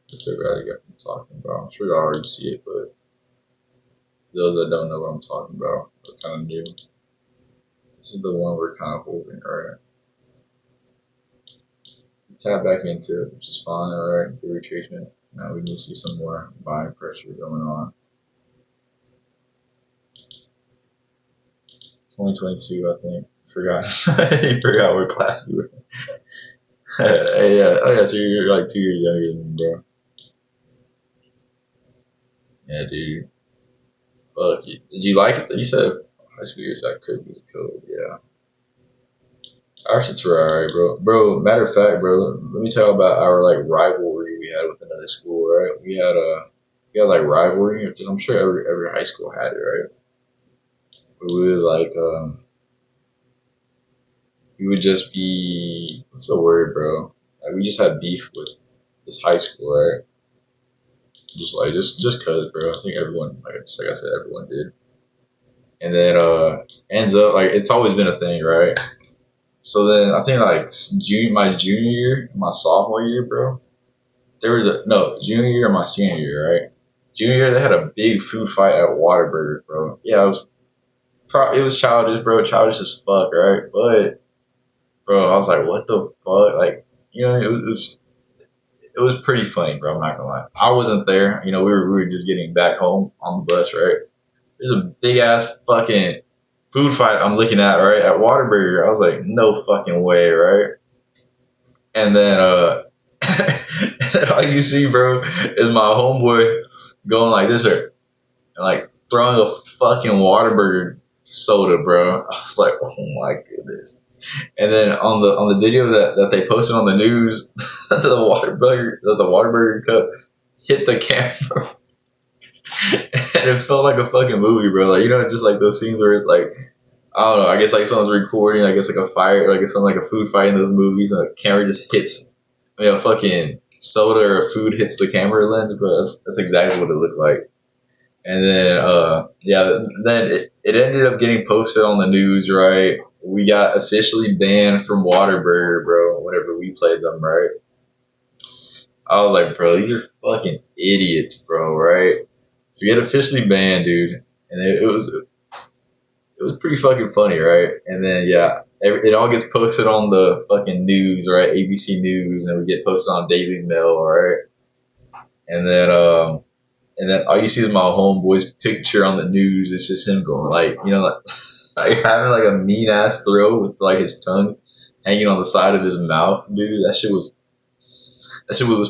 [SPEAKER 1] the fair value gap I'm talking about. I'm sure y'all already see it, but those that don't know what I'm talking about are kind of new. This is the one we're kind of holding, right? Tap back into it, which is fine, alright. Good retracement. Now we need to see some more buying pressure going on. 2022, I think. Forgot. You forgot what class you were. Hey, yeah. Oh yeah. So you're like 2 years younger than me, bro. Yeah, dude. Fuck. Did you like it? You said high school years that could be cool. Yeah. Our shits were alright, bro. Bro, matter of fact, bro, let me tell you about our like rivalry we had with another school, right? We had like rivalry, which I'm sure every high school had it, right? But we would like we would just be what's the word, bro? Like we just had beef with this high school, right? Just cause, bro. I think everyone like I said, everyone did. And then ends up like it's always been a thing, right? So then I think like my junior year, my sophomore year, bro. There was a no junior year or my senior year, right? Junior year they had a big food fight at Whataburger, bro. Yeah, it was childish, bro. Childish as fuck, right? But bro, I was like, what the fuck? Like, it was pretty funny, bro. I'm not gonna lie. I wasn't there. We were just getting back home on the bus, right? There's a big ass fucking food fight I'm looking at, right, at Whataburger. I was like, no fucking way, right? And then all you see, bro, is my homeboy going like this, or and like throwing a fucking Whataburger soda, bro. I was like, oh my goodness. And then on the video that they posted on the news, the Whataburger cup hit the camera, and it felt like a fucking movie, bro. Like just like those scenes where it's like I don't know. I guess like someone's recording. I guess like a fire, like something like a food fight in those movies, and the camera just hits. I mean, a fucking soda or food hits the camera lens, but that's exactly what it looked like. And then, yeah, then it ended up getting posted on the news, right? We got officially banned from Whataburger, bro, whenever we played them, right? I was like, bro, these are fucking idiots, bro, right? So we got officially banned, dude. And it was pretty fucking funny, right? And then, yeah, it all gets posted on the fucking news, right? ABC News, and we get posted on Daily Mail, right? And then, all you see is my homeboy's picture on the news. It's just him going like, like having like a mean ass throw with like his tongue hanging on the side of his mouth, dude. That shit was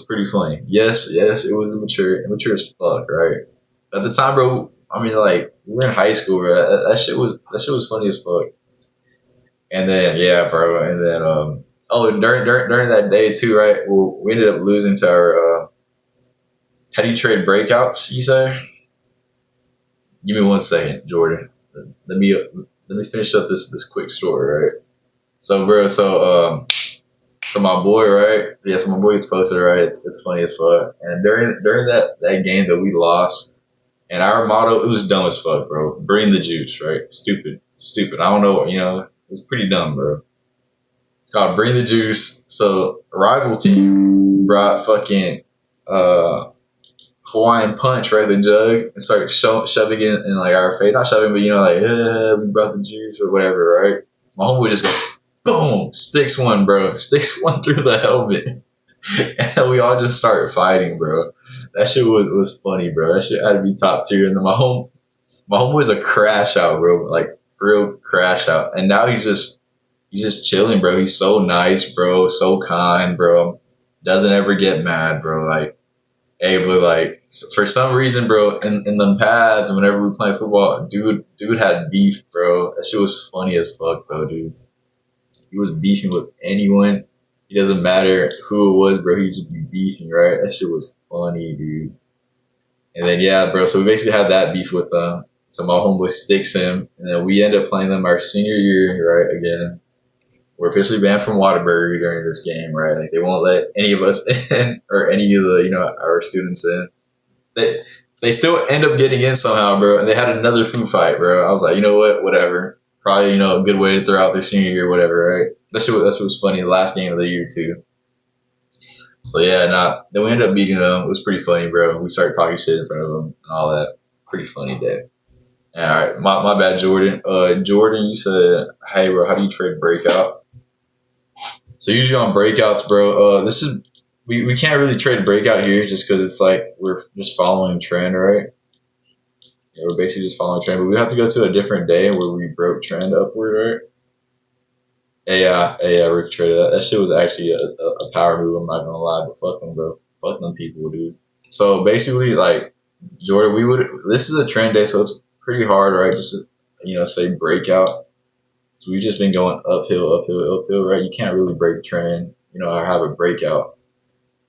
[SPEAKER 1] pretty funny. Yes, it was immature as fuck, right? At the time, bro. I mean, like we were in high school, bro. That shit was funny as fuck. And then yeah, bro. And then during that day too, right? Well, we ended up losing to our how do you trade breakouts? You say? Give me 1 second, Jordan. Let me finish up this quick story, right? So, bro, so my boy, right? So my boy gets posted, right? It's funny as fuck. And during that game that we lost, and our motto, it was dumb as fuck, bro. Bring the juice, right? Stupid. I don't know, it's pretty dumb, bro. It's called Bring the Juice. So, a rival team brought fucking Hawaiian punch, right? The jug, and started shoving it in like our face. Not shoving, but like, we brought the juice or whatever, right? My homeboy just goes, boom, sticks one, bro. Sticks one through the helmet. And we all just started fighting, bro. That shit was funny, bro. That shit had to be top tier. And then my homeboy's a crash out, bro. Like real crash out. And now he's just chilling, bro. He's so nice, bro. So kind, bro. Doesn't ever get mad, bro. Like, hey, but like for some reason, bro, in them pads, whenever we play football, dude had beef, bro. That shit was funny as fuck, though, dude. He was beefing with anyone. It doesn't matter who it was, bro. He'd just be beefing, right? That shit was funny, dude. And then yeah, bro. So we basically had that beef with them. So my homeboy sticks him, and then we end up playing them our senior year, right? Again, we're officially banned from Whataburger during this game, right? Like they won't let any of us in or any of the our students in. They still end up getting in somehow, bro. And they had another food fight, bro. I was like, you know what, whatever. Probably a good way to throw out their senior year, whatever, right? That's what was funny. The last game of the year too. So yeah, nah. Then we ended up beating them. It was pretty funny, bro. We started talking shit in front of them and all that. Pretty funny day. All right, my bad, Jordan. Jordan, you said, hey, bro, how do you trade breakout? So usually on breakouts, bro, this is we can't really trade breakout here just because it's like we're just following trend, right? Yeah, we're basically just following trend, but we have to go to a different day where we broke trend upward, right? AI Rick Trader. That shit was actually a power move. I'm not gonna lie, but fuck them, bro. Fuck them people, dude. So basically, like Jordan, we would. This is a trend day, so it's pretty hard, right? Just to, say breakout. So we've just been going uphill, uphill, uphill, right? You can't really break the trend, or have a breakout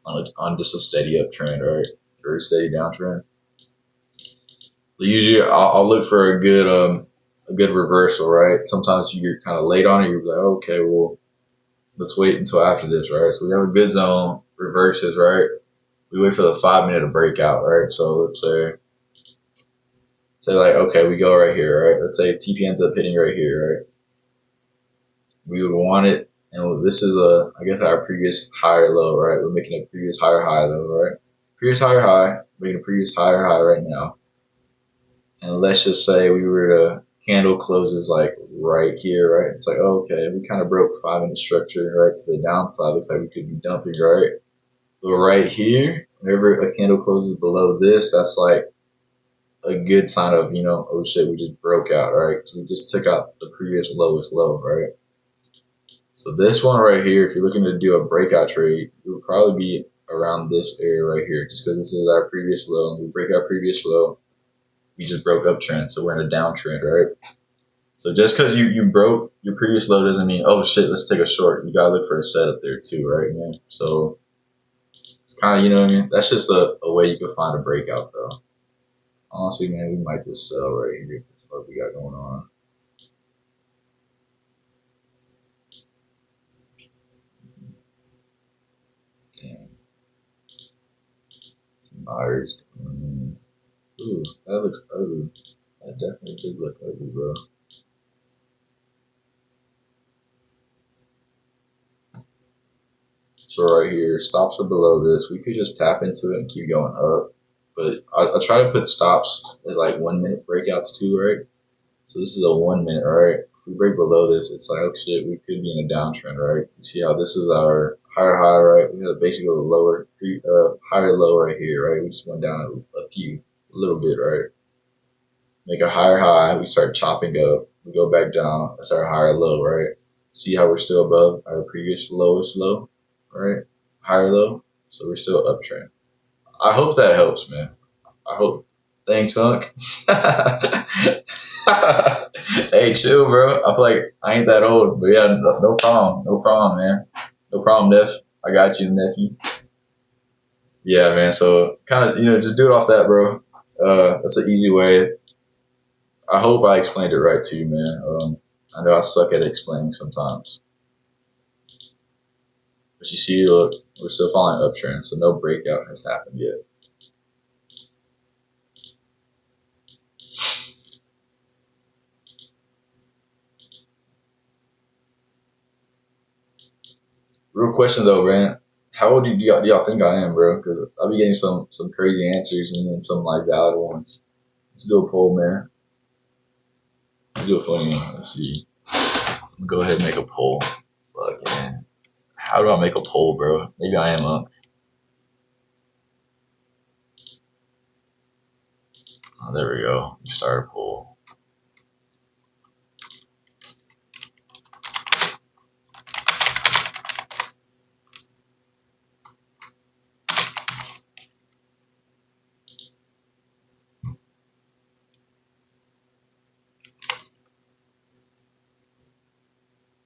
[SPEAKER 1] on just a steady uptrend, right? Or a steady downtrend. But usually, I'll look for a good reversal, right? Sometimes you're kind of late on it. You're like, okay, well, let's wait until after this, right? So we have a good zone, reverses, right? We wait for the 5 minute to break out, right? So let's say like, okay, we go right here, right? Let's say TP ends up hitting right here, right? We would want it, and this is I guess our previous higher low, right? We're making a previous higher high though, right? Previous higher high, making a previous higher high right now. And let's just say we were to candle closes like right here, right? It's like, okay, we kind of broke 5 minute structure, right? To the downside, looks like we could be dumping, right? But right here, whenever a candle closes below this, that's like a good sign of, oh shit, we just broke out, right? So we just took out the previous lowest low, right? So this one right here, if you're looking to do a breakout trade, it would probably be around this area right here, just because this is our previous low, and we break our previous low, we just broke uptrend, so we're in a downtrend, right? So just because you broke your previous low doesn't mean, oh shit, let's take a short. You gotta look for a setup there too, right, man? So it's kind of, you know what I mean? That's just a way you can find a breakout, though. Honestly, man, we might just sell right here. What the fuck we got going on? Damn. Some buyers coming in. Ooh, that looks ugly. That definitely did look ugly, bro. So right here, stops are below this. We could just tap into it and keep going up. But I try to put stops at like 1 minute breakouts too, right? So this is a 1 minute, right? If we break below this, it's like, oh shit, we could be in a downtrend, right? You see how this is our higher high, right? We have basically a lower, higher low right here, right? We just went down a little bit, right? Make a higher high, we start chopping up, we go back down, that's our higher low, right? See how we're still above our previous lowest low, right? Higher low, so we're still uptrend. I hope that helps, man. I hope. Thanks, Hunk. Hey, chill, bro. I feel like I ain't that old, but yeah, no problem. No problem, man. No problem, Neff. I got you, nephew. Yeah, man. So kind of, just do it off that, bro. That's an easy way. I hope I explained it right to you, man. I know I suck at explaining sometimes. But you see, look, we're still following uptrend, so no breakout has happened yet. Real question though, man. How old do y'all think I am, bro? Because I'll be getting some crazy answers and then some like valid ones. Let's do a poll, man. Let's do a funny one. Let's see. I'm gonna go ahead and make a poll. Fuck, man. How do I make a poll, bro? Maybe I am up. Oh, there we go. Start a poll.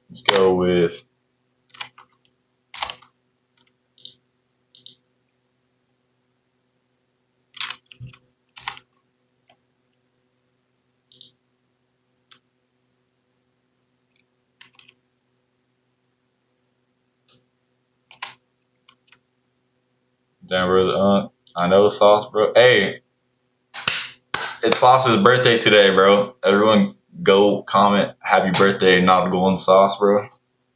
[SPEAKER 1] Let's go with damn, bro. I know Sauce, bro. Hey, it's Sauce's birthday today, bro. Everyone go comment happy birthday, not going Sauce, bro.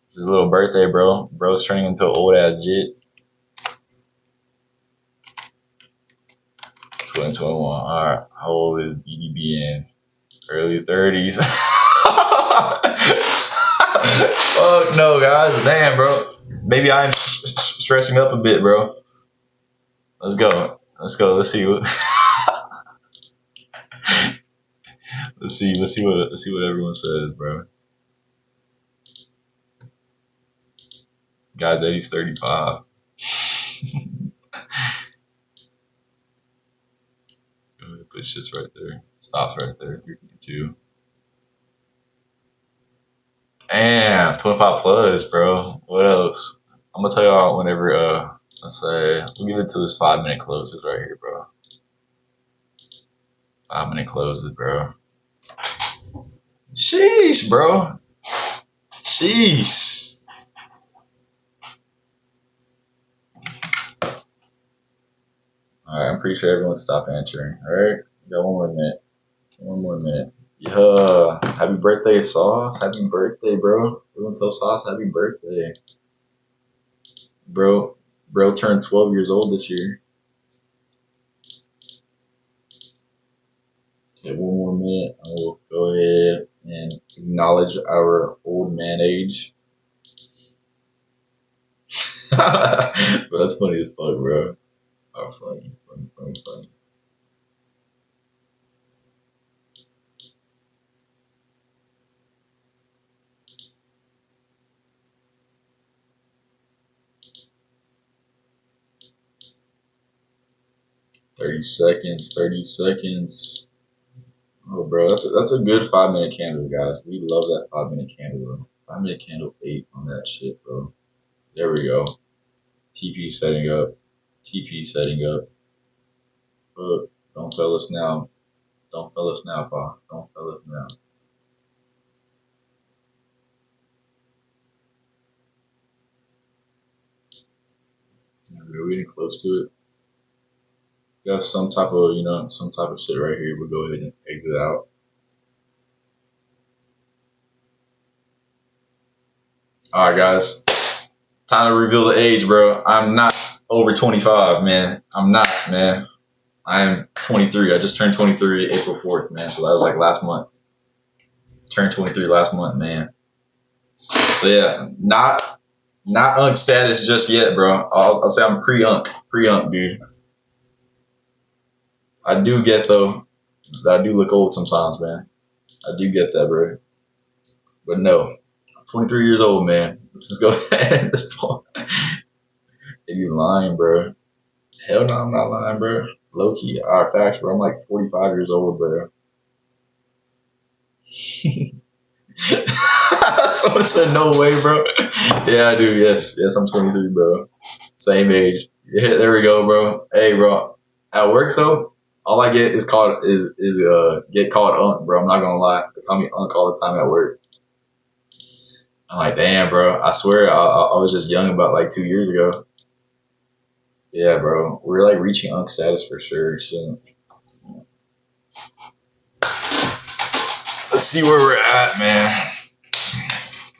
[SPEAKER 1] It's his little birthday, bro. Bro's turning into an old ass jit. 2021. Alright. How old is BDB in? Early 30s. Fuck no, guys. Damn, bro. Maybe I'm stressing up a bit, bro. Let's go. Let's go. Let's see what. Let's see what everyone says, bro. Guys, 80's 35. Put shits right there. Stops right there. 352. Damn, 25 plus, bro. What else? I'm gonna tell y'all whenever. Let's say we'll give it to this 5-minute closes right here, bro. 5-minute closes, bro. Sheesh, bro. Sheesh. Alright, I'm pretty sure everyone stopped answering. Alright, got 1 more minute. 1 more minute. Yeah. Happy birthday, Sauce. Happy birthday, bro. Everyone tell Sauce happy birthday. Bro turned 12 years old this year. Okay, 1 more minute. I will go ahead and acknowledge our old man age. But that's funny as fuck, bro. Oh, funny. 30 seconds. 30 seconds. Oh, bro, that's a good 5-minute candle, guys. We love that 5-minute candle, though. 5-minute candle 8 on that shit, bro. There we go. TP setting up. TP setting up. But don't fail us now. Don't fail us now, pa. Don't fail us now. We're getting close to it. We have some type of shit right here. We'll go ahead and exit out. All right, guys. Time to reveal the age, bro. I'm not over 25, man. I'm not, man. I am 23. I just turned 23 April 4th, man. So that was like last month. Turned 23 last month, man. So yeah, not unk status just yet, bro. I'll say I'm pre-unk, dude. I do get though that I do look old sometimes, man. I do get that, bro. But no, I'm 23 years old, man. Let's just go ahead at this point. He's lying, bro. Hell no, I'm not lying, bro. Low key, alright, facts, bro. I'm like 45 years old, bro. Someone said no way, bro. Yeah, I do. Yes, I'm 23, bro. Same age. Yeah, there we go, bro. Hey, bro. At work though, all I get is get called Unc, bro. I'm not gonna lie. They call me Unc all the time at work. I'm like, damn, bro. I swear, I was just young about like 2 years ago. Yeah, bro. We're like reaching Unc status for sure soon. Let's see where we're at, man.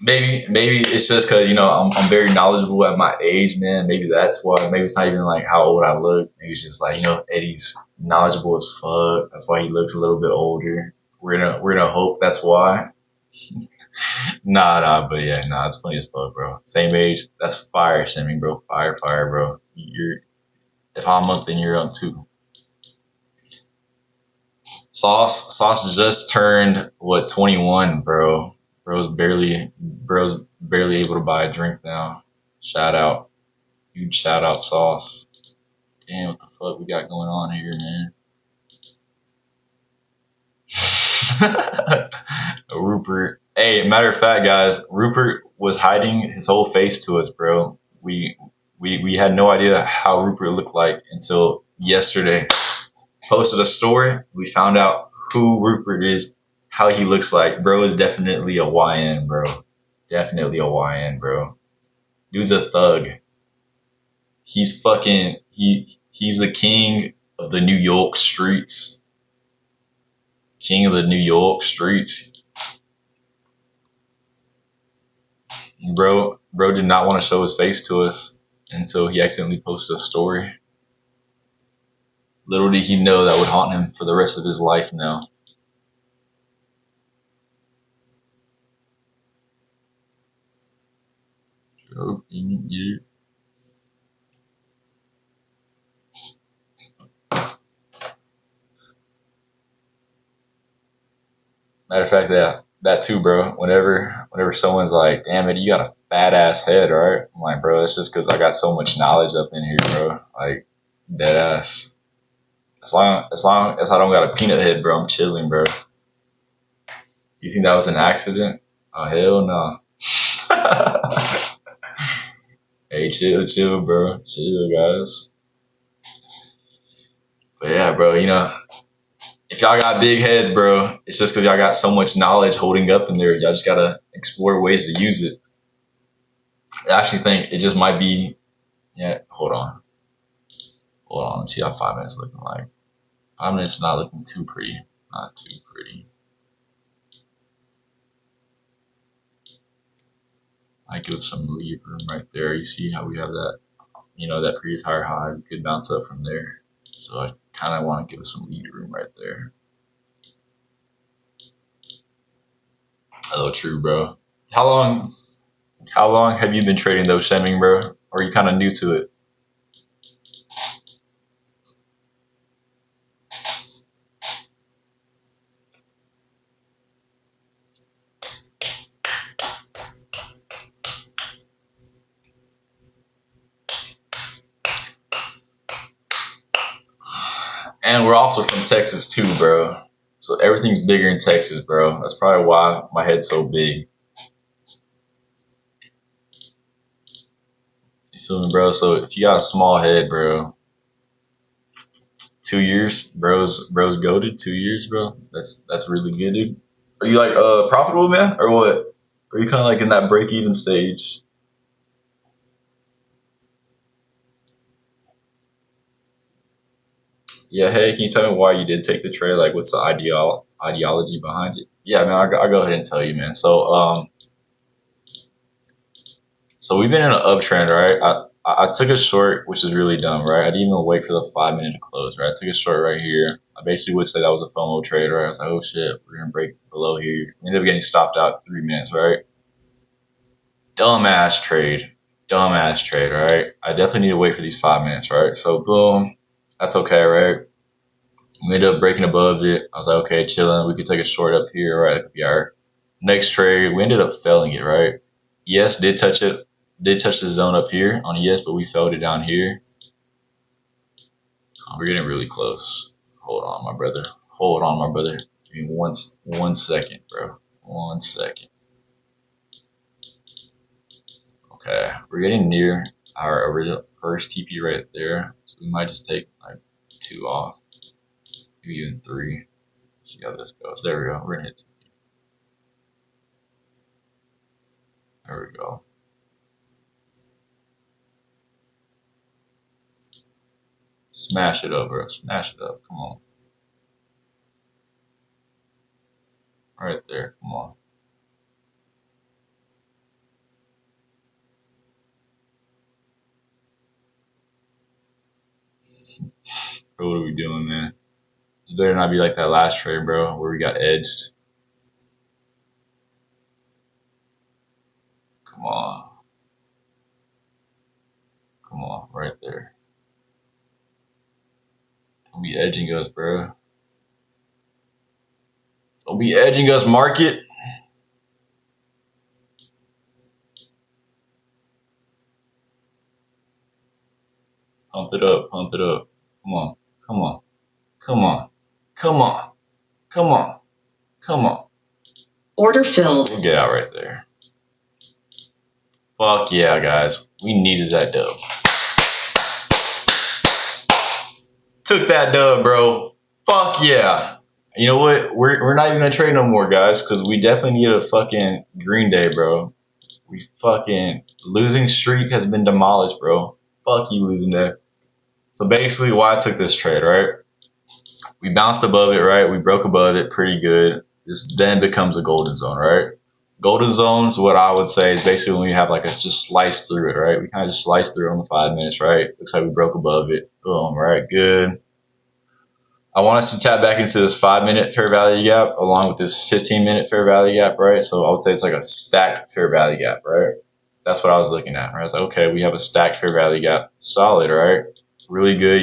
[SPEAKER 1] Maybe it's just because I'm very knowledgeable at my age, man. Maybe that's why. Maybe it's not even like how old I look. Maybe it's just like Eddie's knowledgeable as fuck. That's why he looks a little bit older. We're gonna hope that's why. Nah, but yeah, nah, it's funny as fuck, bro. Same age. That's fire, Shimmy, bro. Fire, bro. If I'm up, then you're up too. Sauce just turned 21, bro. Bro's barely able to buy a drink now. Shout out. Huge shout out, Sauce. Damn, what the fuck we got going on here, man? Rupert. Hey, matter of fact, guys, Rupert was hiding his whole face to us, bro. We had no idea how Rupert looked like until yesterday. Posted a story. We found out who Rupert is, how he looks like. Bro is definitely a YN, bro. Definitely a YN, bro. Dude's a thug. He's he's the king of the New York streets. King of the New York streets. Bro did not want to show his face to us until he accidentally posted a story. Little did he know that would haunt him for the rest of his life now. Joking you. Matter of fact, yeah, that too, bro. Whenever someone's like, "Damn it, you got a fat ass head," right? I'm like, bro, it's just because I got so much knowledge up in here, bro. Like, dead ass. As long as I don't got a peanut head, bro, I'm chilling, bro. You think that was an accident? Oh hell no. Hey, chill, bro. Chill, guys. But yeah, bro, if y'all got big heads, bro, it's just because y'all got so much knowledge holding up in there. Y'all just gotta explore ways to use it. I actually think it just might be. Yeah, hold on. Let's see how 5 minutes looking like. 5 minutes not looking too pretty. Not too pretty. I give some lead room right there. You see how we have that, that previous higher high. We could bounce up from there. So I kind of want to give it some lead room right there. Hello, true, bro. How long have you been trading those stemming, bro? Or are you kind of new to it? And we're also from Texas too, bro. So everything's bigger in Texas, bro. That's probably why my head's so big. You feel me, bro? So if you got a small head, bro, 2 years, bro's goated. 2 years, bro. That's really good, dude. Are you like profitable, man, or what? Are you kind of like in that break even stage? Yeah. Hey, can you tell me why you did take the trade? Like, what's the ideology behind it? Yeah, man. I'll go ahead and tell you, man. So we've been in an uptrend, right? I took a short, which is really dumb, right? I didn't even wait for the 5 minute to close, right? I took a short right here. I basically would say that was a FOMO trade, right? I was like, oh shit, we're gonna break below here. We ended up getting stopped out 3 minutes, right? Dumbass trade. Dumbass trade, right? I definitely need to wait for these 5 minutes, right? So boom, that's okay, right? We ended up breaking above it. I was like, okay, chilling. We could take a short up here, right? That could be our next trade. We ended up failing it, right? Yes, did touch the zone up here on yes, but we failed it down here. Oh, we're getting really close. Hold on, my brother. Hold on, my brother. Give me one second, bro. 1 second. Okay, we're getting near our original first TP right there, so we might just take like 2 off, maybe even 3. See how this goes. There we go. We're gonna hit. There we go. Smash it up, bro. Smash it up. Come on. Right there. Come on. Bro, what are we doing, man? This better not be like that last trade, bro, where we got edged. Come on. Come on. Right there. Don't be edging us, bro. Don't be edging us, market. Pump it up. Pump it up. Come on. Come on. Come on. Come on. Come on. Come on. Order filled. We'll get out right there. Fuck yeah, guys. We needed that dub. Took that dub, bro. Fuck yeah. You know what? We're not even gonna trade no more, guys, because we definitely need a fucking green day, bro. We fucking losing streak has been demolished, bro. Fuck you, losing day. So basically, why I took this trade, right? We bounced above it, right? We broke above it pretty good. This then becomes a golden zone, right? Golden zones, what I would say is basically when you have like a just slice through it, right? We kind of just sliced through it on the 5 minutes, right? Looks like we broke above it. Boom, right? Good. I want us to tap back into this 5 minute fair value gap along with this 15-minute fair value gap, right? So I would say it's like a stacked fair value gap, right? That's what I was looking at, right? I was like, okay, we have a stacked fair value gap. Solid, right? Really good,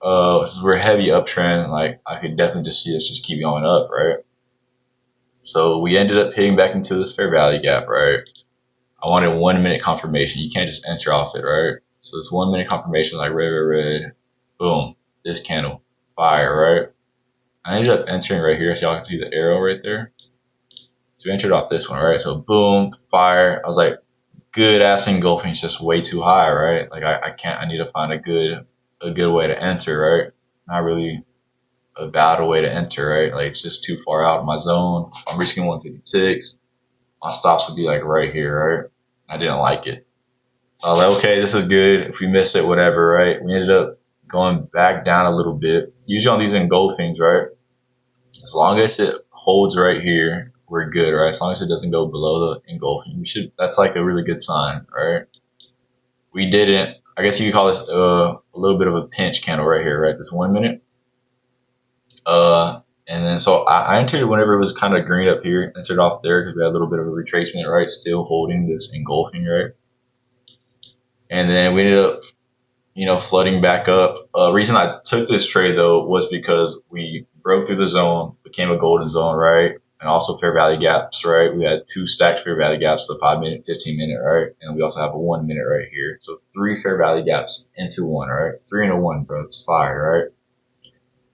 [SPEAKER 1] since we're heavy uptrend, like I could definitely just see us just keep going up, right? So we ended up hitting back into this fair value gap, right? I wanted 1 minute confirmation. You can't just enter off it, right? So this 1 minute confirmation, like red, red, red, boom, this candle, fire, right? I ended up entering right here, so y'all can see the arrow right there. So we entered off this one, right? So boom, fire. I was like, good ass engulfing is just way too high, right? Like I can't. I need to find a good way to enter, right? Not really a bad way to enter, right? Like it's just too far out of my zone. I'm risking 156. My stops would be like right here, right? I didn't like it. So I was like, okay, this is good. If we miss it, whatever, right? We ended up going back down a little bit. Usually on these engulfings, right? As long as it holds right here, we're good, right? As long as it doesn't go below the engulfing, we should. That's like a really good sign, right? We didn't. I guess you could call this a little bit of a pinch candle right here, right? This 1 minute. And then so I entered whenever it was kind of green up here, entered off there because we had a little bit of a retracement, right? Still holding this engulfing, right? And then we ended up, flooding back up. Reason I took this trade though was because we broke through the zone, became a golden zone, right? And also fair value gaps, right? We had 2 stacked fair value gaps, the 5 minute, 15 minute, right? And we also have a 1 minute right here. So 3 fair value gaps into one, right? 3 into 1, bro. It's fire, right?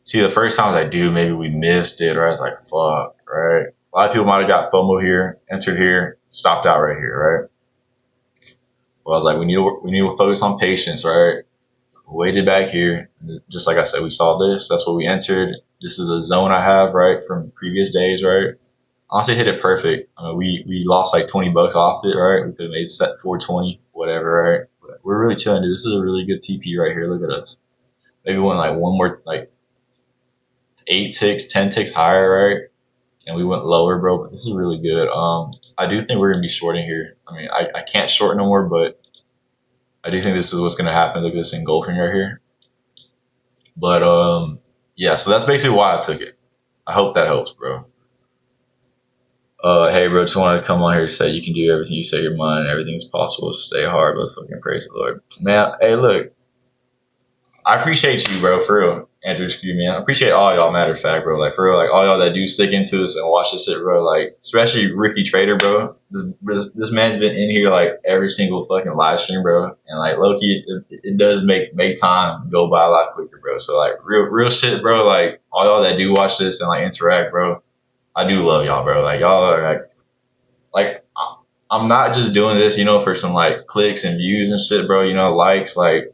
[SPEAKER 1] See, the first time I was like, dude, maybe we missed it, right? I was like, fuck, right? A lot of people might have got FOMO here, entered here, stopped out right here, right? Well, I was like, we need to focus on patience, right? So waited back here, just like I said, we saw this. That's what we entered. This is a zone I have, right, from previous days, right? Honestly, hit it perfect. I mean, we lost like $20 off it, right? We could have made set 420, whatever, right? But we're really chilling, dude. This is a really good TP right here. Look at us. Maybe went like one more, like 8 ticks, 10 ticks higher, right? And we went lower, bro. But this is really good. I do think we're gonna be shorting here. I mean, I can't short no more, but I do think this is what's gonna happen. Look at this engulfing right here. But yeah. So that's basically why I took it. I hope that helps, bro. Hey, bro. Just wanted to come on here to say you can do everything you say your mind. Everything is possible. Stay hard, but fucking praise the Lord, man. Hey, look. I appreciate you, bro, for real. Andrew, excuse me. I appreciate all y'all, matter of fact, bro. Like, for real, like, all y'all that do stick into this and watch this shit, bro. Like, especially Ricky Trader, bro. This man's been in here, like, every single fucking live stream, bro. And, like, low-key, it does make time go by a lot quicker, bro. So, like, real shit, bro. Like, all y'all that do watch this and, like, interact, bro. I do love y'all, bro. Like, y'all are, like, I'm not just doing this, for some, like, clicks and views and shit, bro. Likes, like,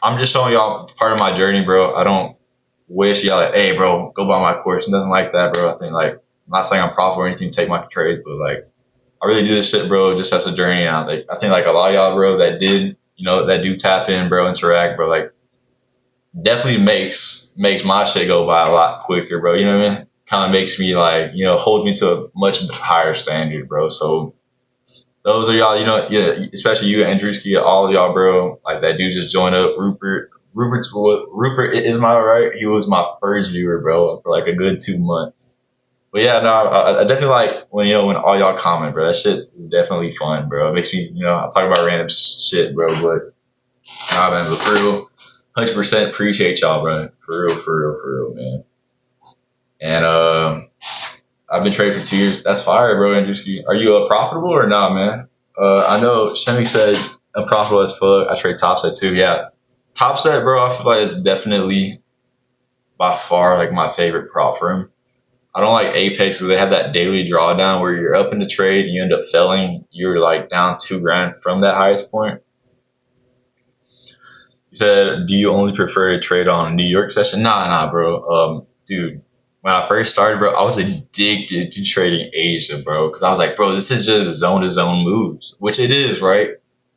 [SPEAKER 1] I'm just showing y'all part of my journey, bro. I don't wish y'all like, hey, bro, go buy my course. Nothing like that, bro. I think like, I'm not saying I'm profitable or anything, take my trades, but like, I really do this shit, bro, just as a journey. And I think like a lot of y'all, bro, that do tap in, bro, interact, bro, like, definitely makes my shit go by a lot quicker, bro. You know what I mean? Kind of makes me like, hold me to a much higher standard, bro. So those are y'all, yeah, especially you, Andrewski, all of y'all, bro. Like that dude just joined up. Rupert is my right. He was my first viewer, bro, for like a good 2 months. But yeah, no, I definitely like when all y'all comment, bro. That shit is definitely fun, bro. It makes me, I talk about random shit, bro. But nah, man, but for real, 100% appreciate y'all, bro. For real, man. And I've been trading for 2 years. That's fire, bro. Andrewski, are you profitable or not, man? I know Shemik said I'm profitable as fuck. I trade TopStep too. Yeah, TopStep, bro. I feel like it's definitely by far like my favorite prop firm. I don't like Apex because they have that daily drawdown where you're up in the trade and you end up failing. You're like down $2,000 from that highest point. He said, "Do you only prefer to trade on New York session?" Nah, bro. Dude. When I first started, bro, I was addicted to trading Asia, bro. Because I was like, bro, this is just zone-to-zone moves, which it is, right?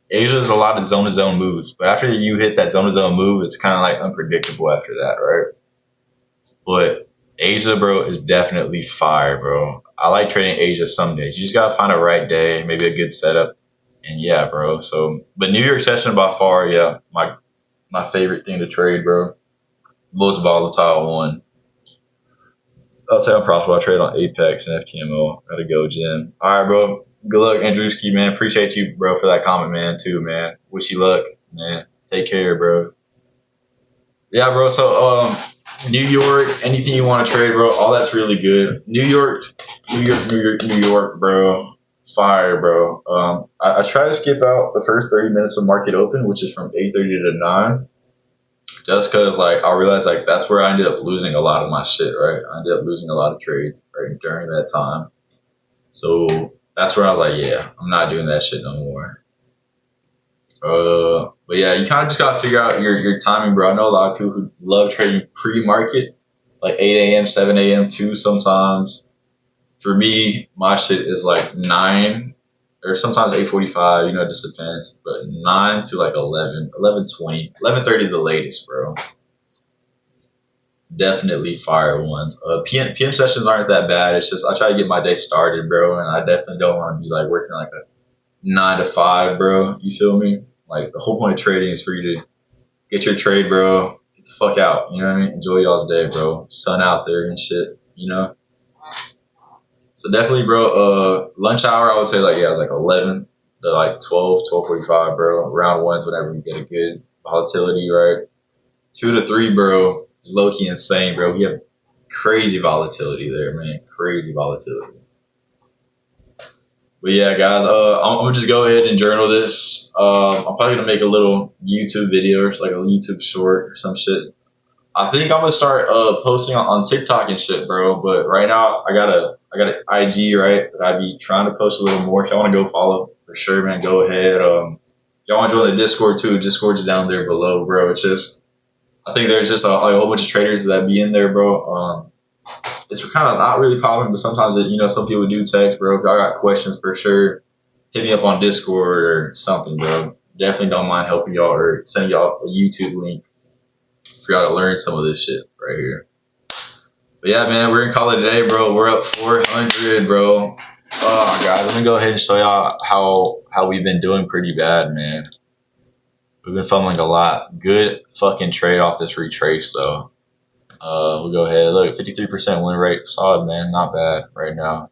[SPEAKER 1] Asia is a lot of zone-to-zone moves. But after you hit that zone-to-zone move, it's kind of like unpredictable after that, right? But Asia, bro, is definitely fire, bro. I like trading Asia some days. You just got to find a right day, maybe a good setup. And yeah, bro. So, but New York session by far, yeah, my favorite thing to trade, bro. Most volatile one. I'll say I'm profitable. I trade on Apex and FTMO. Gotta go, Jim. All right, bro. Good luck, Andrewski, man. Appreciate you, bro, for that comment, man, too, man. Wish you luck, man. Take care, bro. Yeah, bro. So, New York, anything you want to trade, bro, all that's really good. New York, New York, bro. Fire, bro. I try to skip out the first 30 minutes of market open, which is from 8:30 to 9, just because like I realized like that's where I ended up losing a lot of my shit, right? I ended up losing a lot of trades right during that time. So that's where I was like, yeah, I'm not doing that shit no more. But yeah, you kind of just gotta figure out your timing, bro. I know a lot of people who love trading pre-market, like 8 a.m., 7 a.m. too sometimes. For me, my shit is like 9 or sometimes 8:45, you know, it just depends. But 9 to like 11, 11:20, 11:30 the latest, bro. Definitely fire ones. PM sessions aren't that bad. It's just I try to get my day started, bro, and I definitely don't want to be like working like a 9 to 5, bro. You feel me? Like the whole point of trading is for you to get your trade, bro. Get the fuck out. You know what I mean? Enjoy y'all's day, bro. Sun out there and shit. You know. So definitely, bro. Lunch hour, I would say like yeah, like 11 to like 12, 12:45, bro. Round ones whenever you get a good volatility, right? 2 to 3, bro. Is low key insane, bro. We have crazy volatility there, man. Crazy volatility. But yeah, guys, I'm gonna just go ahead and journal this. I'm probably gonna make a little YouTube video or like a YouTube short or some shit. I think I'm gonna start posting on TikTok and shit, bro. But right now I got an IG, right, that I be trying to post a little more. If y'all wanna go follow, for sure, man, go ahead. Y'all wanna join the Discord too? Discord's down there below, bro. It's just I think there's just a whole bunch of traders that be in there, bro. It's kind of not really common, but sometimes you know some people do text, bro. If y'all got questions, for sure, hit me up on Discord or something, bro. Definitely don't mind helping y'all or sending y'all a YouTube link for y'all to learn some of this shit right here. But yeah, man, we're gonna call it a day, bro. We're up 400, bro. Oh, guys, let me go ahead and show y'all how we've been doing pretty bad, man. We've been fumbling a lot. Good fucking trade off this retrace, though. We'll go ahead. Look, 53% win rate. Solid, man. Not bad right now.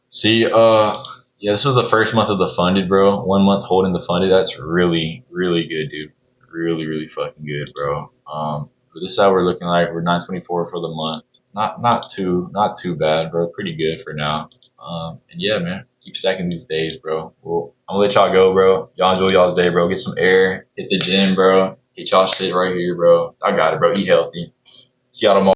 [SPEAKER 1] See, yeah, this was the first month of the funded, bro. 1 month holding the funded. That's really, really good, dude. Really, really fucking good, bro. But this is how we're looking like. We're 924 for the month. Not too bad, bro. Pretty good for now. And yeah, man, keep stacking these days, bro. Well, I'm gonna let y'all go, bro. Y'all enjoy y'all's day, bro. Get some air. Hit the gym, bro. Hit y'all shit right here, bro. I got it, bro. Eat healthy. See y'all tomorrow.